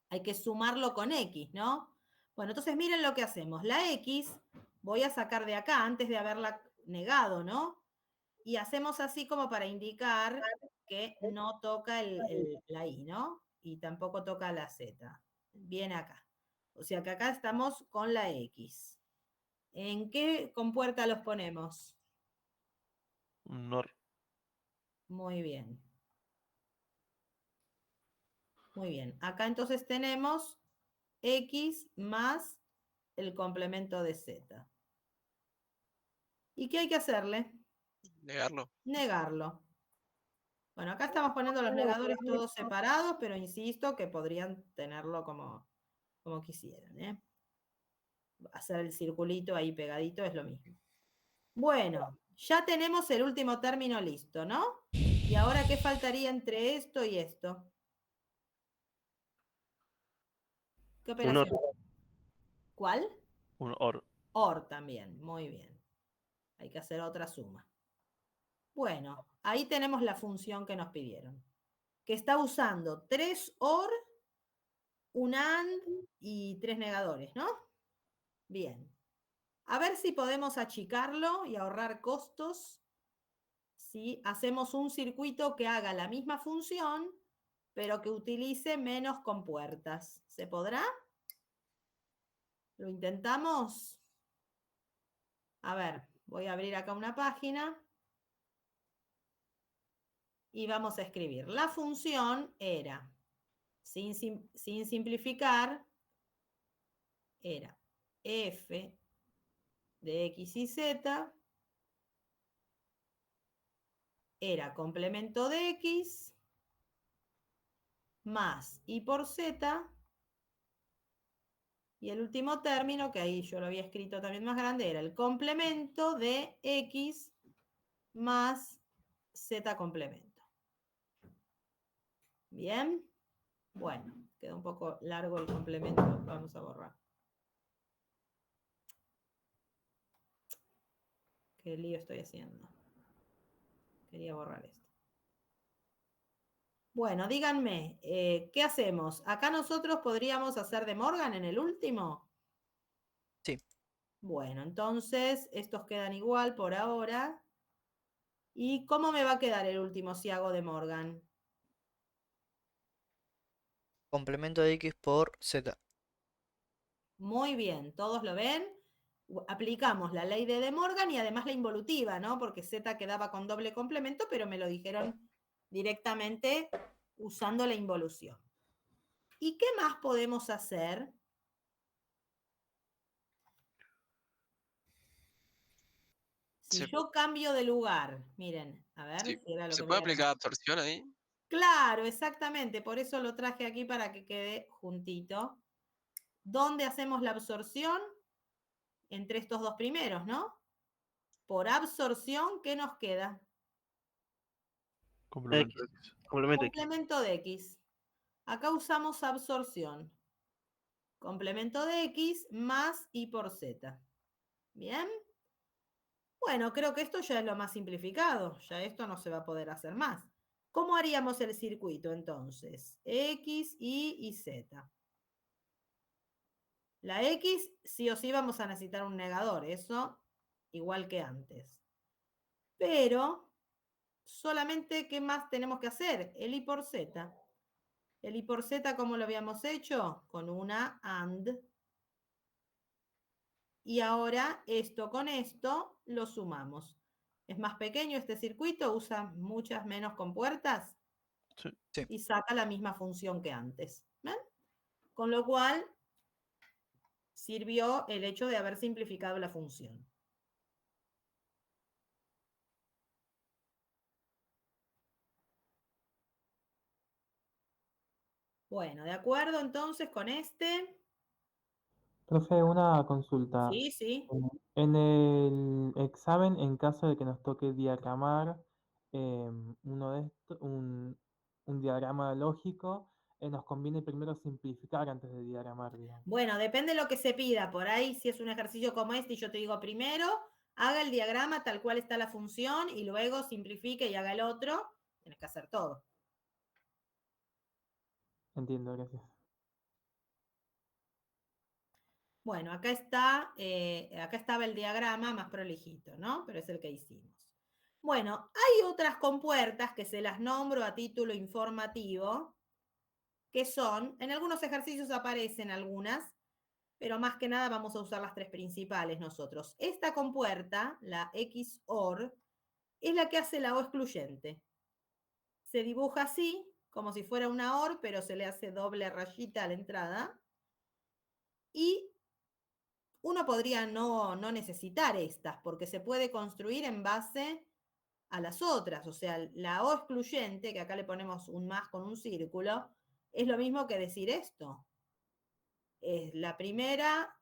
Speaker 1: Hay que sumarlo con X, ¿no? Bueno, entonces miren lo que hacemos. La X voy a sacar de acá antes de haberla negado, ¿no? Y hacemos así como para indicar que no toca la I, ¿no? Y tampoco toca la Z. Viene acá. O sea que acá estamos con la X. ¿En qué compuerta los ponemos?
Speaker 4: NOR.
Speaker 1: Muy bien. Muy bien. Acá entonces tenemos X más el complemento de Z. ¿Y qué hay que hacerle?
Speaker 2: Negarlo.
Speaker 1: Negarlo. Bueno, acá estamos poniendo los negadores todos separados, pero insisto que podrían tenerlo como quisieran. Hacer el circulito ahí pegadito es lo mismo. Bueno, ya tenemos el último término listo, ¿no? ¿Y ahora qué faltaría entre esto y esto? ¿Qué
Speaker 8: Un OR.
Speaker 1: operación? ¿Cuál?
Speaker 4: Un OR.
Speaker 1: OR también, muy bien. Hay que hacer otra suma. Bueno, ahí tenemos la función que nos pidieron, que está usando 3 OR, un AND y 3 negadores, ¿no? Bien. A ver si podemos achicarlo y ahorrar costos. Si hacemos un circuito que haga la misma función, pero que utilice menos compuertas. ¿Se podrá? ¿Lo intentamos? A ver, voy a abrir acá una página. Y vamos a escribir. La función era, sin simplificar, era f de x y z era complemento de x más y por z, y el último término, que ahí yo lo había escrito también más grande, era el complemento de x más z complemento. Bien. Bueno, queda un poco largo el complemento, lo vamos a borrar. Qué lío estoy haciendo. Quería borrar esto. Bueno, díganme, ¿qué hacemos? ¿Acá nosotros podríamos hacer de Morgan en el último?
Speaker 5: Sí.
Speaker 1: Bueno, entonces estos quedan igual por ahora. ¿Y cómo me va a quedar el último si hago de Morgan?
Speaker 5: Complemento de x por z.
Speaker 1: Muy bien, ¿todos lo ven? Aplicamos la ley de Morgan y además la involutiva, ¿no? Porque z quedaba con doble complemento, pero me lo dijeron directamente usando la involución. ¿Y qué más podemos hacer? Si yo cambio de lugar, miren, a ver
Speaker 2: Sí.
Speaker 1: si era lo
Speaker 2: ¿Se
Speaker 1: que
Speaker 2: puede
Speaker 1: me había
Speaker 2: aplicar absorción ahí?
Speaker 1: Claro, exactamente, por eso lo traje aquí para que quede juntito. ¿Dónde hacemos la absorción? Entre estos dos primeros, ¿no? Por absorción, ¿qué nos queda?
Speaker 4: Complemento
Speaker 8: X.
Speaker 4: de X.
Speaker 8: Complemento X.
Speaker 1: Complemento de X. Acá usamos absorción. Complemento de X más Y por Z. ¿Bien? Bueno, creo que esto ya es lo más simplificado. Ya esto no se va a poder hacer más. ¿Cómo haríamos el circuito entonces? X, Y y Z. La X sí o sí vamos a necesitar un negador, eso igual que antes. Pero solamente, ¿qué más tenemos que hacer? El Y por Z. El Y por Z, ¿cómo lo habíamos hecho? Con una AND. Y ahora esto con esto lo sumamos. Es más pequeño este circuito, usa muchas menos compuertas
Speaker 4: Sí.
Speaker 5: Sí.
Speaker 1: y saca la misma función que antes. ¿Ven? Con lo cual sirvió el hecho de haber simplificado la función. Bueno, ¿de acuerdo entonces con este?
Speaker 10: Profe, una consulta.
Speaker 1: Sí, sí.
Speaker 10: En el examen, en caso de que nos toque diagramar un diagrama lógico, nos conviene primero simplificar antes de diagramar, digamos.
Speaker 1: Bueno, depende de lo que se pida. Por ahí, si es un ejercicio como este y yo te digo primero, haga el diagrama tal cual está la función y luego simplifique y haga el otro. Tienes que hacer todo.
Speaker 10: Entiendo, gracias.
Speaker 1: Bueno, acá estaba el diagrama más prolijito, ¿no? Pero es el que hicimos. Bueno, hay otras compuertas que se las nombro a título informativo, que son, en algunos ejercicios aparecen algunas, pero más que nada vamos a usar las tres principales nosotros. Esta compuerta, la XOR, es la que hace la O excluyente. Se dibuja así, como si fuera una OR, pero se le hace doble rayita a la entrada. Y uno podría no necesitar estas, porque se puede construir en base a las otras. O sea, la O excluyente, que acá le ponemos un más con un círculo, es lo mismo que decir esto. Es la primera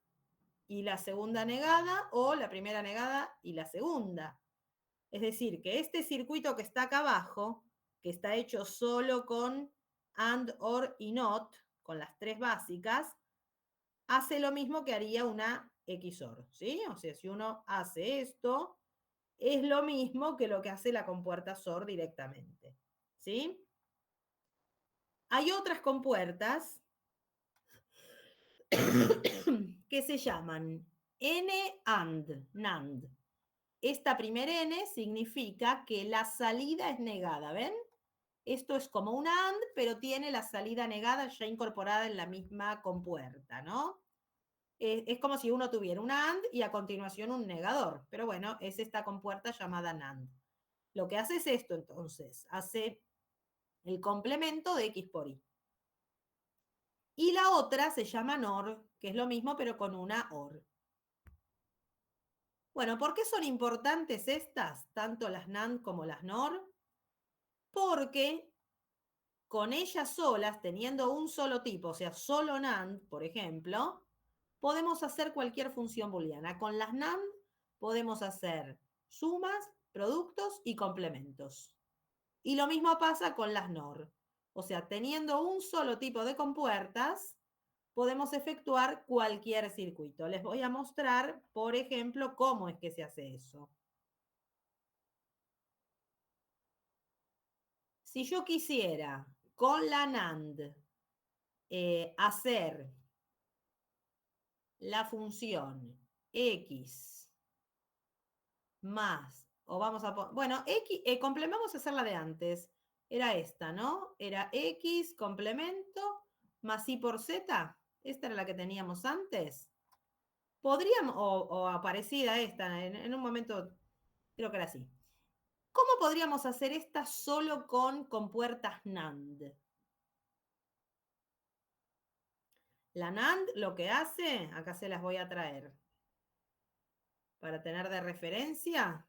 Speaker 1: y la segunda negada, o la primera negada y la segunda. Es decir, que este circuito que está acá abajo, que está hecho solo con AND, OR y NOT, con las tres básicas, hace lo mismo que haría una XOR, ¿sí? O sea, si uno hace esto, es lo mismo que lo que hace la compuerta SOR directamente, ¿sí? Hay otras compuertas que se llaman NAND. Esta primer N significa que la salida es negada, ¿ven? Esto es como un AND, pero tiene la salida negada ya incorporada en la misma compuerta, ¿no? Es como si uno tuviera un AND y a continuación un negador, pero bueno, es esta compuerta llamada NAND. Lo que hace es esto entonces, hace el complemento de X por Y. Y la otra se llama NOR, que es lo mismo pero con una OR. Bueno, ¿por qué son importantes estas, tanto las NAND como las NOR? Porque con ellas solas, teniendo un solo tipo, o sea, solo NAND, por ejemplo, podemos hacer cualquier función booleana. Con las NAND podemos hacer sumas, productos y complementos. Y lo mismo pasa con las NOR. O sea, teniendo un solo tipo de compuertas, podemos efectuar cualquier circuito. Les voy a mostrar, por ejemplo, cómo es que se hace eso. Si yo quisiera con la NAND hacer la función x más, o vamos a poner, bueno, x, vamos a hacer la de antes. Era esta, ¿no? Era x complemento más y por z. Esta era la que teníamos antes. Podríamos, o parecida esta, en un momento, creo que era así. ¿Cómo podríamos hacer esta solo con compuertas NAND? La NAND lo que hace, acá se las voy a traer para tener de referencia,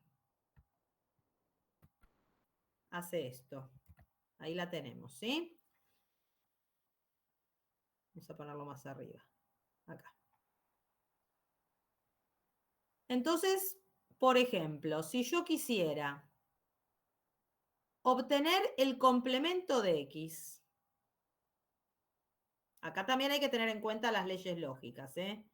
Speaker 1: hace esto. Ahí la tenemos, ¿sí? Vamos a ponerlo más arriba, acá. Entonces, por ejemplo, si yo quisiera obtener el complemento de X, acá también hay que tener en cuenta las leyes lógicas, ¿eh?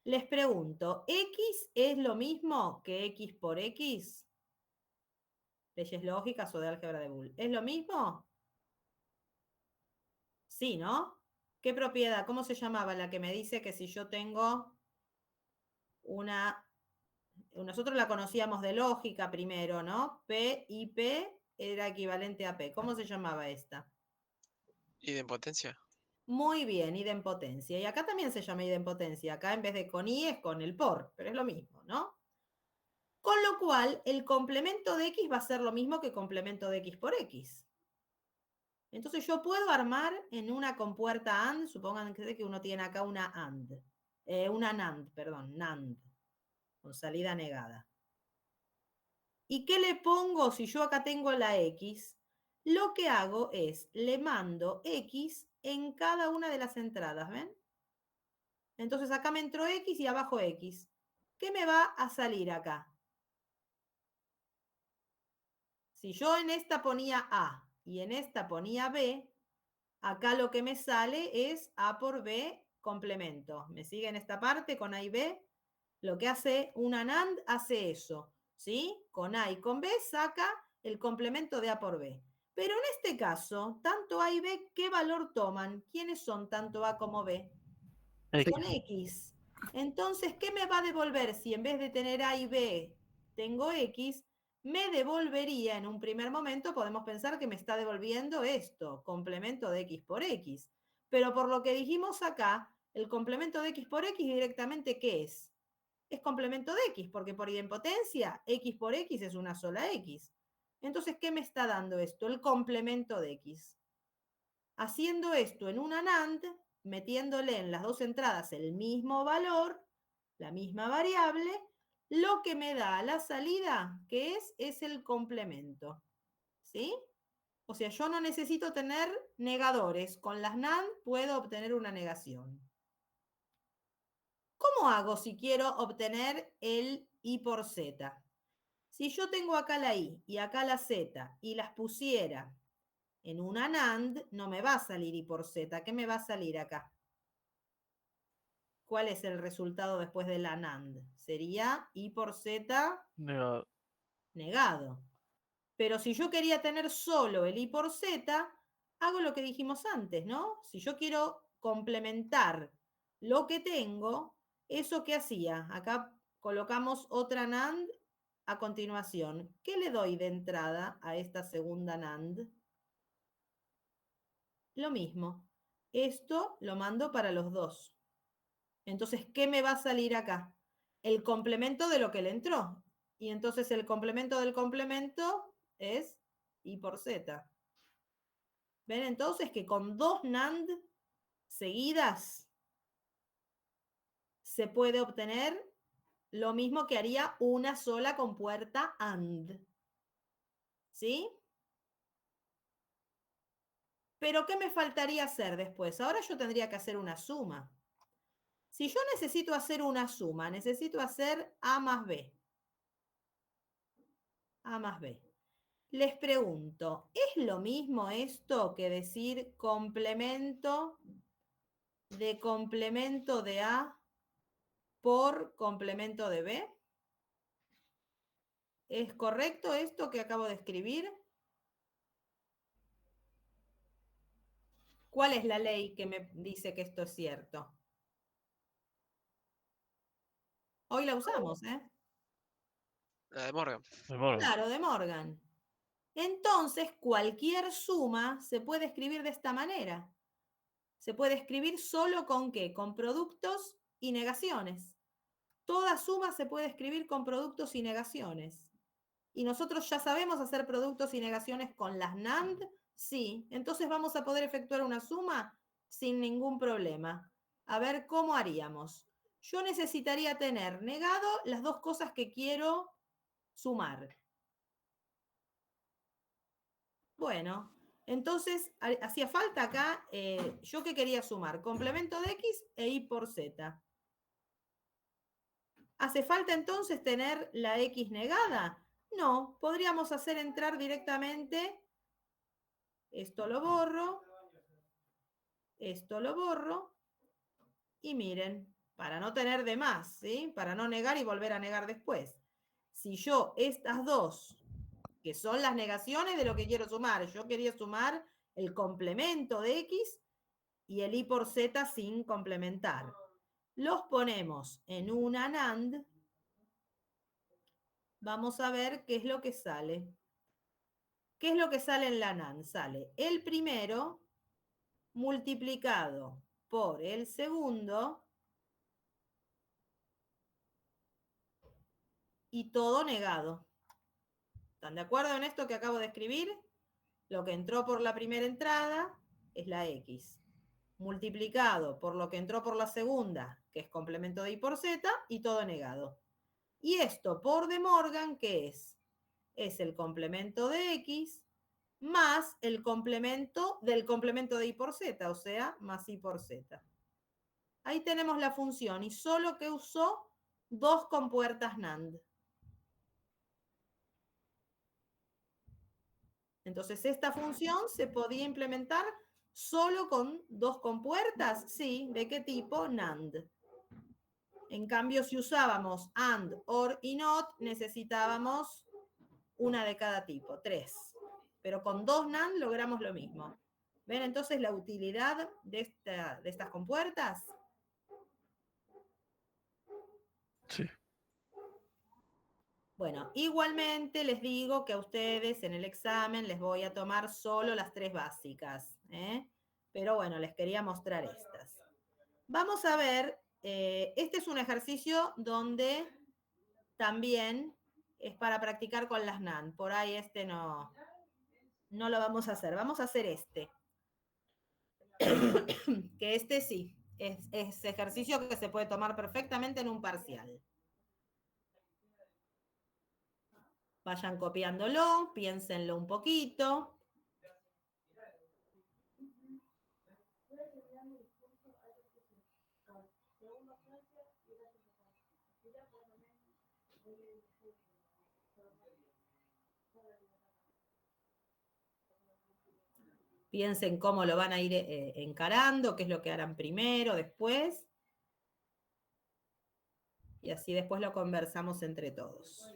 Speaker 1: Les pregunto, ¿X es lo mismo que X por X? Leyes lógicas o de álgebra de Boole. ¿Es lo mismo? Sí, ¿no? ¿Qué propiedad? ¿Cómo se llamaba la que me dice que si yo tengo una... Nosotros la conocíamos de lógica primero, ¿no? P y P era equivalente a P. ¿Cómo se llamaba esta?
Speaker 2: Idempotencia.
Speaker 1: Muy bien, idempotencia. Y acá también se llama idempotencia. Acá en vez de con I es con el por, pero es lo mismo, ¿no? Con lo cual, el complemento de X va a ser lo mismo que complemento de X por X. Entonces yo puedo armar en una compuerta AND, supongan que uno tiene acá una AND, una NAND, perdón, NAND, con salida negada. ¿Y qué le pongo si yo acá tengo la X? Lo que hago es, le mando X en cada una de las entradas, ¿ven? Entonces acá me entró X y abajo X. ¿Qué me va a salir acá? Si yo en esta ponía A y en esta ponía B, acá lo que me sale es A por B complemento. ¿Me sigue en esta parte con A y B? Lo que hace una NAND hace eso, ¿sí? Con A y con B saca el complemento de A por B. Pero en este caso, tanto A y B, ¿qué valor toman? ¿Quiénes son tanto A como B? Son X. Entonces, ¿qué me va a devolver si en vez de tener A y B tengo X? Me devolvería en un primer momento, podemos pensar que me está devolviendo esto, complemento de X por X. Pero por lo que dijimos acá, el complemento de X por X directamente, ¿qué es? Es complemento de X, porque por idempotencia, X por X es una sola X. Entonces, ¿qué me está dando esto? El complemento de X. Haciendo esto en una NAND, metiéndole en las dos entradas el mismo valor, la misma variable, lo que me da a la salida, que es el complemento. ¿Sí? O sea, yo no necesito tener negadores. Con las NAND puedo obtener una negación. ¿Cómo hago si quiero obtener el I por Z? Si yo tengo acá la I y acá la Z y las pusiera en una NAND, no me va a salir I por Z. ¿Qué me va a salir acá? ¿Cuál es el resultado después de la NAND? Sería I por Z
Speaker 4: Negado.
Speaker 1: negado. Pero si yo quería tener solo el I por Z, hago lo que dijimos antes, ¿no? Si yo quiero complementar lo que tengo, ¿Eso qué hacía? Acá colocamos otra NAND a continuación. ¿Qué le doy de entrada a esta segunda NAND? Lo mismo. Esto lo mando para los dos. Entonces, ¿qué me va a salir acá? El complemento de lo que le entró. Y entonces el complemento del complemento es I por Z. ¿Ven entonces que con dos NAND seguidas se puede obtener lo mismo que haría una sola compuerta AND? ¿Sí? Pero ¿qué me faltaría hacer después? Ahora yo tendría que hacer una suma. Si yo necesito hacer una suma, necesito hacer A más B. A más B. Les pregunto, ¿es lo mismo esto que decir complemento de A por complemento de B? ¿Es correcto esto que acabo de escribir? ¿Cuál es la ley que me dice que esto es cierto? Hoy la usamos, ¿eh?
Speaker 2: La de Morgan.
Speaker 4: De Morgan.
Speaker 1: Claro, de Morgan. Entonces, cualquier suma se puede escribir de esta manera. Se puede escribir solo con ¿qué? Con productos y negaciones. Toda suma se puede escribir con productos y negaciones. ¿Y nosotros ya sabemos hacer productos y negaciones con las NAND? Sí. Entonces vamos a poder efectuar una suma sin ningún problema. A ver, ¿cómo haríamos? Yo necesitaría tener negado las dos cosas que quiero sumar. Bueno, entonces hacía falta acá, yo que quería sumar, complemento de X e Y por Z. ¿Hace falta entonces tener la X negada? No, podríamos hacer entrar directamente, esto lo borro, y miren, para no tener de más, ¿sí? Para no negar y volver a negar después. Si yo estas dos, que son las negaciones de lo que quiero sumar, yo quería sumar el complemento de X y el Y por Z sin complementar. Los ponemos en una NAND. Vamos a ver qué es lo que sale. ¿Qué es lo que sale en la NAND? Sale el primero multiplicado por el segundo y todo negado. ¿Están de acuerdo en esto que acabo de escribir? Lo que entró por la primera entrada es la X, multiplicado por lo que entró por la segunda, que es complemento de Y por Z, y todo negado. Y esto por De Morgan, ¿qué es? Es el complemento de X más el complemento del complemento de Y por Z, o sea, más Y por Z. Ahí tenemos la función y solo que usó dos compuertas NAND. Entonces, esta función se podía implementar solo con dos compuertas, sí, ¿de qué tipo? NAND. En cambio, si usábamos AND, OR y NOT, necesitábamos una de cada tipo, 3. Pero con dos NAND logramos lo mismo. ¿Ven entonces la utilidad de estas compuertas?
Speaker 4: Sí.
Speaker 1: Bueno, igualmente les digo que a ustedes en el examen les voy a tomar solo las 3 básicas, ¿eh? Pero bueno, les quería mostrar estas. Vamos a ver, este es un ejercicio donde también es para practicar con las NAND. Por ahí este no lo vamos a hacer. Vamos a hacer este. Que este sí, es ejercicio que se puede tomar perfectamente en un parcial. Vayan copiándolo, piénsenlo un poquito. Piensen cómo lo van a ir encarando, qué es lo que harán primero, después. Y así después lo conversamos entre todos.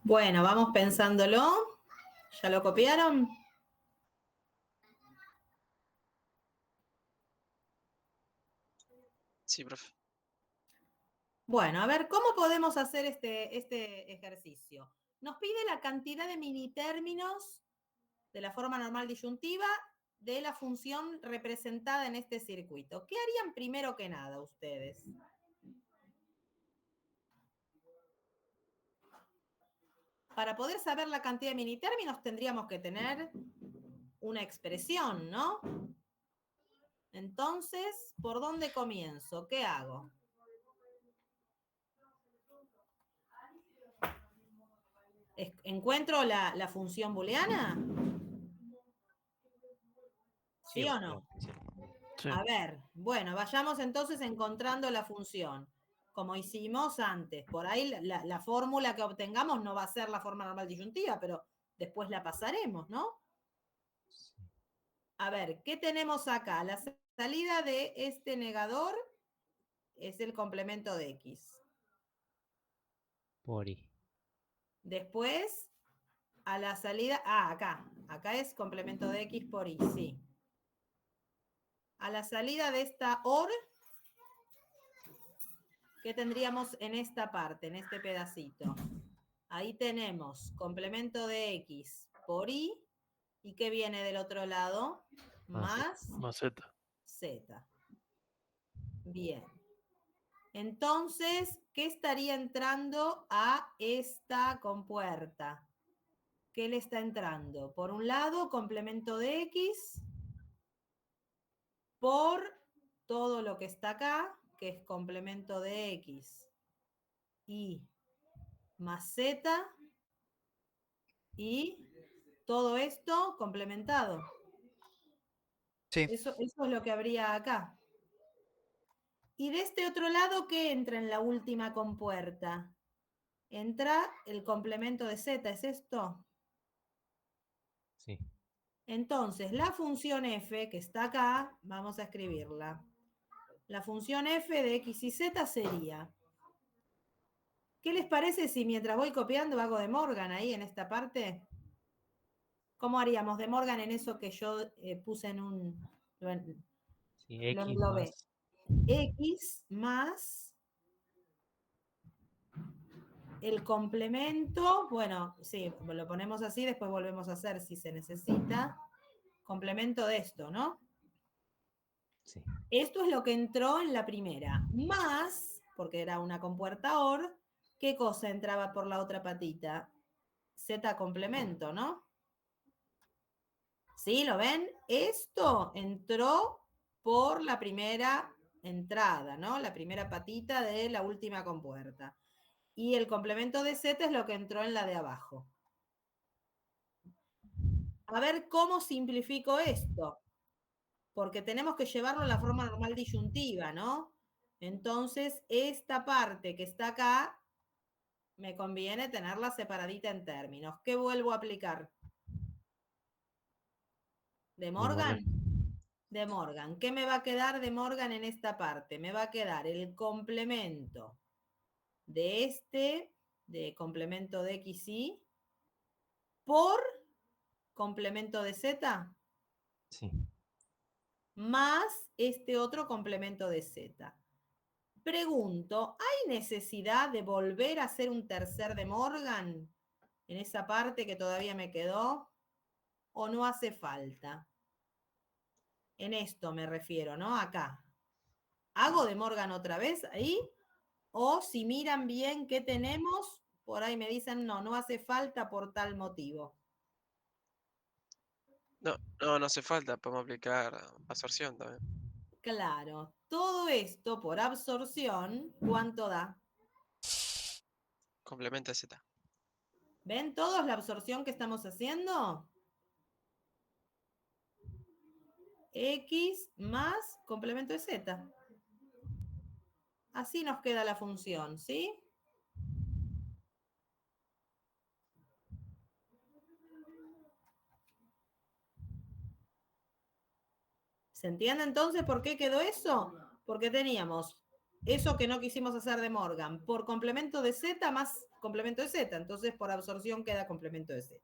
Speaker 1: Bueno, vamos pensándolo. ¿Ya lo copiaron?
Speaker 2: Sí, profe.
Speaker 1: Bueno, a ver, ¿cómo podemos hacer este ejercicio? Nos pide la cantidad de minitérminos de la forma normal disyuntiva de la función representada en este circuito. ¿Qué harían primero que nada ustedes? Para poder saber la cantidad de minitérminos tendríamos que tener una expresión, ¿no? Entonces, ¿por dónde comienzo? ¿Qué hago? ¿Encuentro la función booleana? ¿Sí o no?
Speaker 4: Sí.
Speaker 1: A ver, bueno, vayamos entonces encontrando la función, como hicimos antes. Por ahí la fórmula que obtengamos no va a ser la forma normal disyuntiva, pero después la pasaremos, ¿no? A ver, ¿qué tenemos acá? La salida de este negador es el complemento de X.
Speaker 6: Por I.
Speaker 1: Después, a la salida... acá es complemento de X por Y, sí. A la salida de esta OR, ¿qué tendríamos en esta parte, en este pedacito? Ahí tenemos complemento de X por Y. ¿Y qué viene del otro lado? Más
Speaker 4: Z.
Speaker 1: Z. Bien. Entonces, ¿qué estaría entrando a esta compuerta? ¿Qué le está entrando? Por un lado, complemento de X por todo lo que está acá, que es complemento de X y más Z y todo esto complementado.
Speaker 5: Sí.
Speaker 1: Eso es lo que habría acá. Y de este otro lado, ¿qué entra en la última compuerta? Entra el complemento de Z, ¿es esto?
Speaker 6: Sí.
Speaker 1: Entonces, la función f, que está acá, vamos a escribirla. La función f de x y z sería... ¿Qué les parece si mientras voy copiando hago de Morgan ahí en esta parte? ¿Cómo haríamos de Morgan en eso que yo puse en un...
Speaker 6: Sí,
Speaker 1: lo
Speaker 6: X
Speaker 1: englobé?
Speaker 6: más.
Speaker 1: X más el complemento, bueno, sí, lo ponemos así, después volvemos a hacer si se necesita. Complemento de esto, ¿no?
Speaker 6: Sí.
Speaker 1: Esto es lo que entró en la primera. Más, porque era una compuerta OR, ¿qué cosa entraba por la otra patita? Z complemento, ¿no? ¿Sí? ¿Lo ven? Esto entró por la primera entrada, ¿no? La primera patita de la última compuerta. Y el complemento de Z es lo que entró en la de abajo. A ver cómo simplifico esto. Porque tenemos que llevarlo a la forma normal disyuntiva, ¿no? Entonces, esta parte que está acá, me conviene tenerla separadita en términos. ¿Qué vuelvo a aplicar? ¿De Morgan? De Morgan. ¿Qué me va a quedar de Morgan en esta parte? Me va a quedar el complemento de este, de complemento de X y, por complemento de Z,
Speaker 6: Sí.
Speaker 1: más este otro complemento de Z. Pregunto, ¿hay necesidad de volver a hacer un tercer de Morgan en esa parte que todavía me quedó? ¿O no hace falta? En esto me refiero, ¿no? Acá. ¿Hago de Morgan otra vez ahí? O si miran bien qué tenemos, por ahí me dicen, no, no hace falta por tal motivo.
Speaker 2: No hace falta. Podemos aplicar absorción también.
Speaker 1: Claro, todo esto por absorción, ¿cuánto da?
Speaker 2: Complemento de Z.
Speaker 1: ¿Ven todos la absorción que estamos haciendo? X más complemento de Z. Así nos queda la función, ¿sí? ¿Se entiende entonces por qué quedó eso? Porque teníamos eso que no quisimos hacer de Morgan, por complemento de Z más complemento de Z. Entonces, por absorción queda complemento de Z.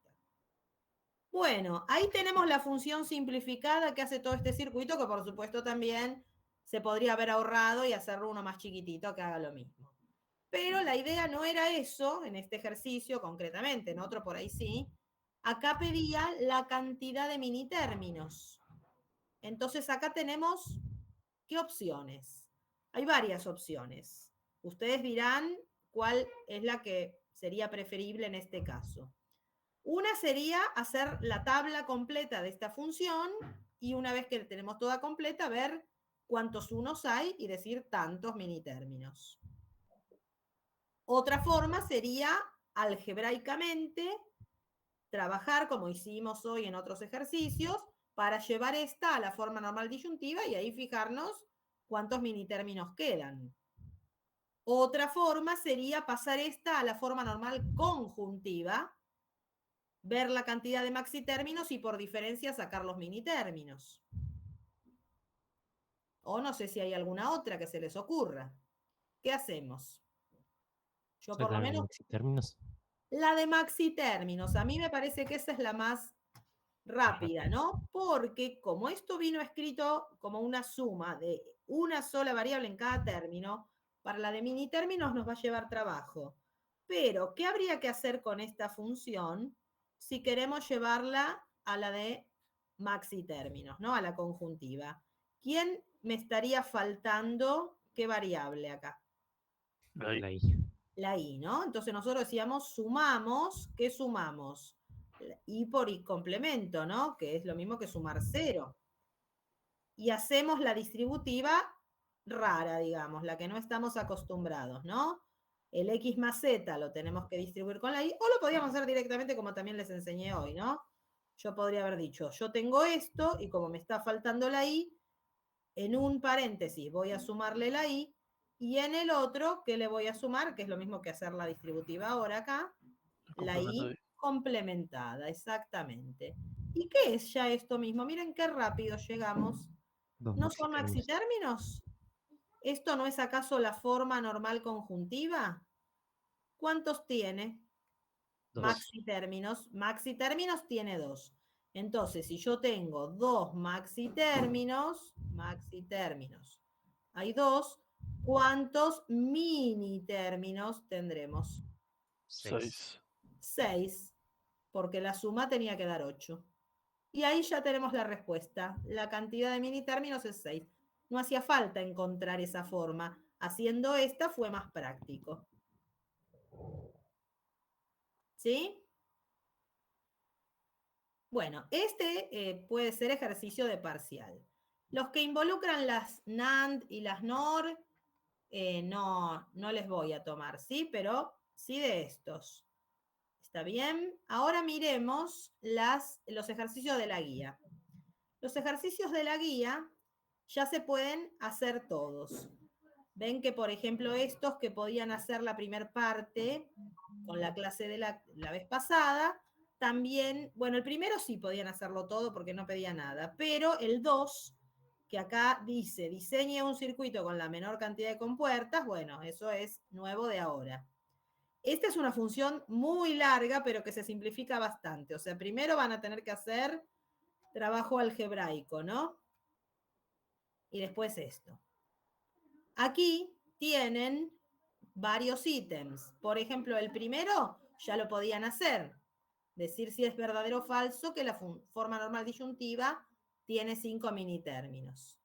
Speaker 1: Bueno, ahí tenemos la función simplificada que hace todo este circuito, que por supuesto también se podría haber ahorrado y hacerlo uno más chiquitito que haga lo mismo. Pero la idea no era eso, en este ejercicio concretamente, en otro por ahí sí. Acá pedía la cantidad de mini términos. Entonces acá tenemos, ¿qué opciones? Hay varias opciones. Ustedes dirán cuál es la que sería preferible en este caso. Una sería hacer la tabla completa de esta función y una vez que la tenemos toda completa, ver cuántos unos hay y decir tantos mini términos. Otra forma sería algebraicamente trabajar como hicimos hoy en otros ejercicios para llevar esta a la forma normal disyuntiva y ahí fijarnos cuántos mini términos quedan. Otra forma sería pasar esta a la forma normal conjuntiva, ver la cantidad de maxi términos y por diferencia sacar los mini términos. O no sé si hay alguna otra que se les ocurra. ¿Qué hacemos? Yo por lo menos...
Speaker 6: términos.
Speaker 1: La de maxi términos, a mí me parece que esa es la más rápida, ¿no? Porque como esto vino escrito como una suma de una sola variable en cada término, para la de mini términos nos va a llevar trabajo. Pero, ¿qué habría que hacer con esta función si queremos llevarla a la de maxi términos, ¿no? A la conjuntiva. ¿Quién me estaría faltando qué variable acá?
Speaker 6: La I.
Speaker 1: La I, ¿no? Entonces nosotros decíamos sumamos, ¿qué sumamos? I por I complemento, ¿no? Que es lo mismo que sumar 0. Y hacemos la distributiva rara, digamos, la que no estamos acostumbrados, ¿no? El X más Z lo tenemos que distribuir con la I, o lo podríamos hacer directamente como también les enseñé hoy, ¿no? Yo podría haber dicho, yo tengo esto, y como me está faltando la I, en un paréntesis voy a sumarle la I, y en el otro, ¿qué le voy a sumar? Que es lo mismo que hacer la distributiva ahora acá. La I complementada, exactamente. ¿Y qué es ya esto mismo? Miren qué rápido llegamos. ¿No son maxi términos? ¿Esto no es acaso la forma normal conjuntiva? ¿Cuántos tiene? Maxi términos. Maxi términos tiene 2. Entonces, si yo tengo 2 maxi términos, hay 2, ¿cuántos mini términos tendremos?
Speaker 4: 6.
Speaker 1: 6, porque la suma tenía que dar 8. Y ahí ya tenemos la respuesta. La cantidad de mini términos es 6. No hacía falta encontrar esa forma. Haciendo esta fue más práctico. ¿Sí? Bueno, este puede ser ejercicio de parcial. Los que involucran las NAND y las NOR, no les voy a tomar, ¿sí? Pero sí de estos. ¿Está bien? Ahora miremos los ejercicios de la guía. Los ejercicios de la guía ya se pueden hacer todos. Ven que, por ejemplo, estos que podían hacer la primera parte con la clase de la vez pasada, también, bueno, el primero sí podían hacerlo todo porque no pedía nada, pero el 2, que acá dice, diseñe un circuito con la menor cantidad de compuertas, bueno, eso es nuevo de ahora. Esta es una función muy larga, pero que se simplifica bastante. O sea, primero van a tener que hacer trabajo algebraico, ¿no? Y después esto. Aquí tienen varios ítems. Por ejemplo, el primero ya lo podían hacer. Decir si es verdadero o falso que la forma normal disyuntiva tiene 5 mini términos.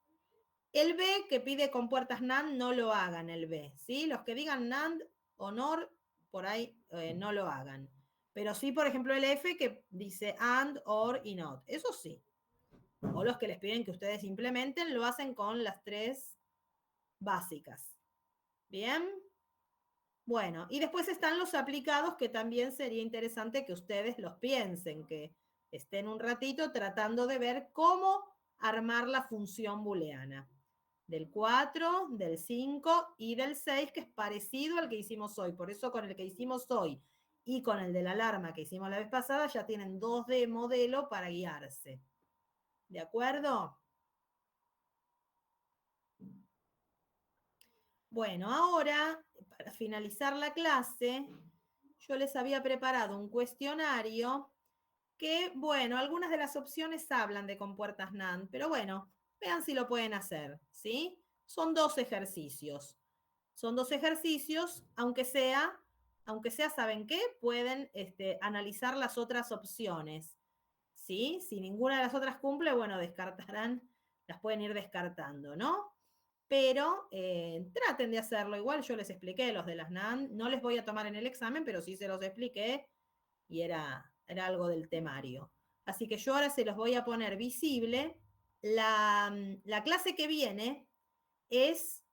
Speaker 1: El B, que pide compuertas NAND, no lo hagan el B, ¿sí? Los que digan NAND o NOR, por ahí no lo hagan. Pero sí, por ejemplo, el F, que dice AND, OR y NOT. Eso sí. O los que les piden que ustedes implementen, lo hacen con las 3 básicas. ¿Bien? Bueno, y después están los aplicados, que también sería interesante que ustedes los piensen, que estén un ratito tratando de ver cómo armar la función booleana. Del 4, del 5 y del 6, que es parecido al que hicimos hoy. Por eso con el que hicimos hoy y con el de la alarma que hicimos la vez pasada, ya tienen 2 de modelo para guiarse. ¿De acuerdo? Bueno, ahora, para finalizar la clase, yo les había preparado un cuestionario que, bueno, algunas de las opciones hablan de compuertas NAND, pero bueno, vean si lo pueden hacer, ¿sí? Son 2 ejercicios. Son 2 ejercicios, aunque sea, ¿saben qué? Pueden analizar las otras opciones, ¿sí? Si ninguna de las otras cumple, bueno, descartarán, las pueden ir descartando, ¿no? Pero traten de hacerlo. Igual yo les expliqué los de las NAND, no les voy a tomar en el examen, pero sí se los expliqué y era algo del temario. Así que yo ahora se los voy a poner visible. La clase que viene es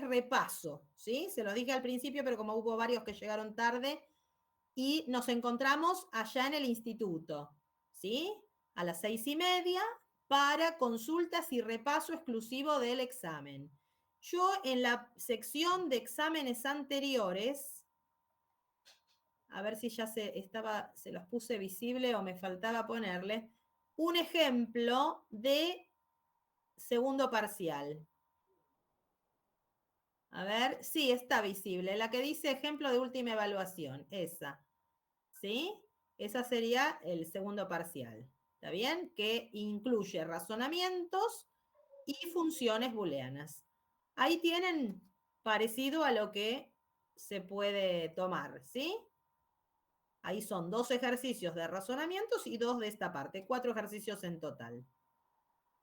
Speaker 1: repaso, ¿sí? Se los dije al principio, pero como hubo varios que llegaron tarde y nos encontramos allá en el instituto, ¿sí? A las 6:30 para consultas y repaso exclusivo del examen. Yo en la sección de exámenes anteriores, a ver si ya se los puse visible o me faltaba ponerle, un ejemplo de segundo parcial. A ver, sí, está visible. La que dice ejemplo de última evaluación, esa. ¿Sí? Esa sería el segundo parcial. ¿Está bien? Que incluye razonamientos y funciones booleanas. Ahí tienen parecido a lo que se puede tomar, ¿sí? Ahí son 2 ejercicios de razonamientos y 2 de esta parte, 4 ejercicios en total.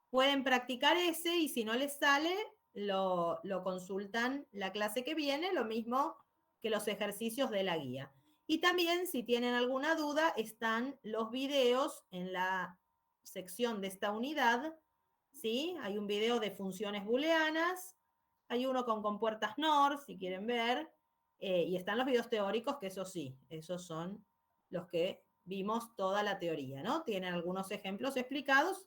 Speaker 1: Pueden practicar ese y si no les sale, lo consultan la clase que viene, lo mismo que los ejercicios de la guía. Y también, si tienen alguna duda, están los videos en la sección de esta unidad, ¿sí? Hay un video de funciones booleanas, hay uno con compuertas NOR, si quieren ver, y están los videos teóricos, que eso sí, esos son los que vimos toda la teoría, ¿no? Tienen algunos ejemplos explicados